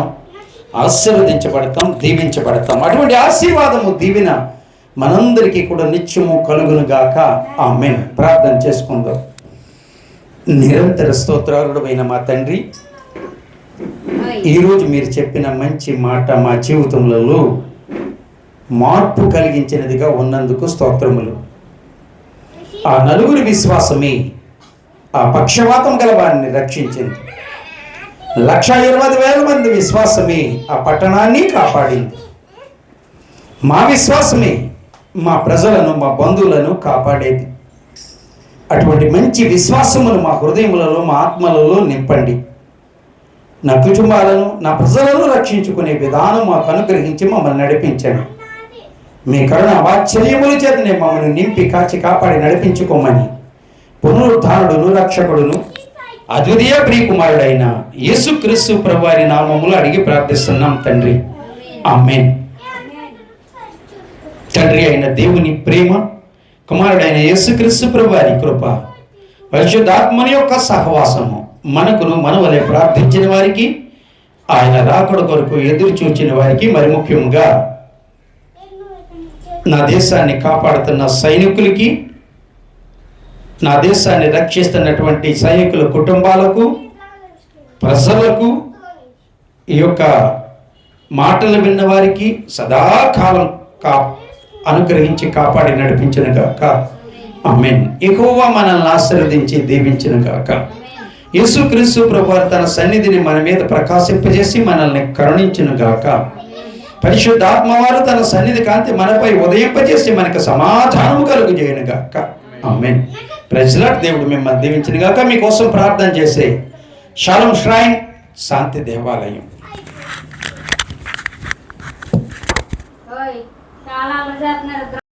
ఆశీర్వదించబడతాం, దీవించబడతాం. అటువంటి ఆశీర్వాదము, దీవెన మనందరికీ కూడా నిత్యము కలుగునుగాక. ఆమేన్. ప్రార్థన చేసుకుందాం. నిరంతర స్తోత్రారుడైన మా తండ్రి, ఈరోజు మీరు చెప్పిన మంచి మాట మా జీవితములలో మార్పు కలిగించినదిగా ఉన్నందుకు స్తోత్రములు. ఆ నలుగురి విశ్వాసమే ఆ పక్షవాతం గల వారిని రక్షించింది. 1,20,000 మంది విశ్వాసమే ఆ పట్టణాన్ని కాపాడింది. మా విశ్వాసమే మా ప్రజలను, మా బంధువులను కాపాడేది. అటువంటి మంచి విశ్వాసమును మా హృదయములలో, మా ఆత్మలలో నింపండి. నా కుటుంబాలను, నా ప్రజలను రక్షించుకునే విధానం మాకు అనుగ్రహించి మమ్మల్ని నడిపించండి. మీ కరుణ వాత్సల్యముల చేతనే మమ్మల్ని నింపి కాచి కాపాడి నడిపించుకోమని పునరుద్ధారుడును, రక్షకుడును, అద్వితీయ ప్రియకుమారుడైన యేసుక్రీస్తు ప్రభువారి నామములో అడిగి ప్రార్థిస్తున్నాం తండ్రి. ఆమేన్. తండ్రి అయిన దేవుని ప్రేమ, కుమారుడైన యేసుక్రీస్తు ప్రభువారి కృప, పరిశుద్ధాత్మని యొక్క సహవాసము మనకును, మన వలె ప్రార్థించిన వారికి, ఆయన రాకడ కొరకు ఎదురు చూచిన వారికి, మరి ముఖ్యంగా నా దేశాన్ని కాపాడుతున్న సైనికులకి, నా దేశాన్ని రక్షిస్తున్నటువంటి సైనికుల కుటుంబాలకు, ప్రజలకు, ఈ యొక్క మాటలు విన్న వారికి సదాకాలం అనుగ్రహించి కాపాడి నడిపించిన గాక. ఆమేన్. యెహోవా మనల్ని ఆశీర్వదించి దీవించిన గాక. యేసుక్రీస్తు ప్రభువారు తన సన్నిధిని మన మీద ప్రకాశింపజేసి మనల్ని కరుణించును గాక. పరిశుద్ధాత్మవారు తన సన్నిధి కాంతి మనపై ఉదయింపజేసి మనకు సమాధానము కలుగు చేయను గాక. ఆమేన్. Praise lord. దేవుడు మిమ్మల్ని దీవించిన గాక. మీకోసం ప్రార్థన చేసే షాలోమ్ ష్రైన్ శాంతి దేవాలయం. చాలా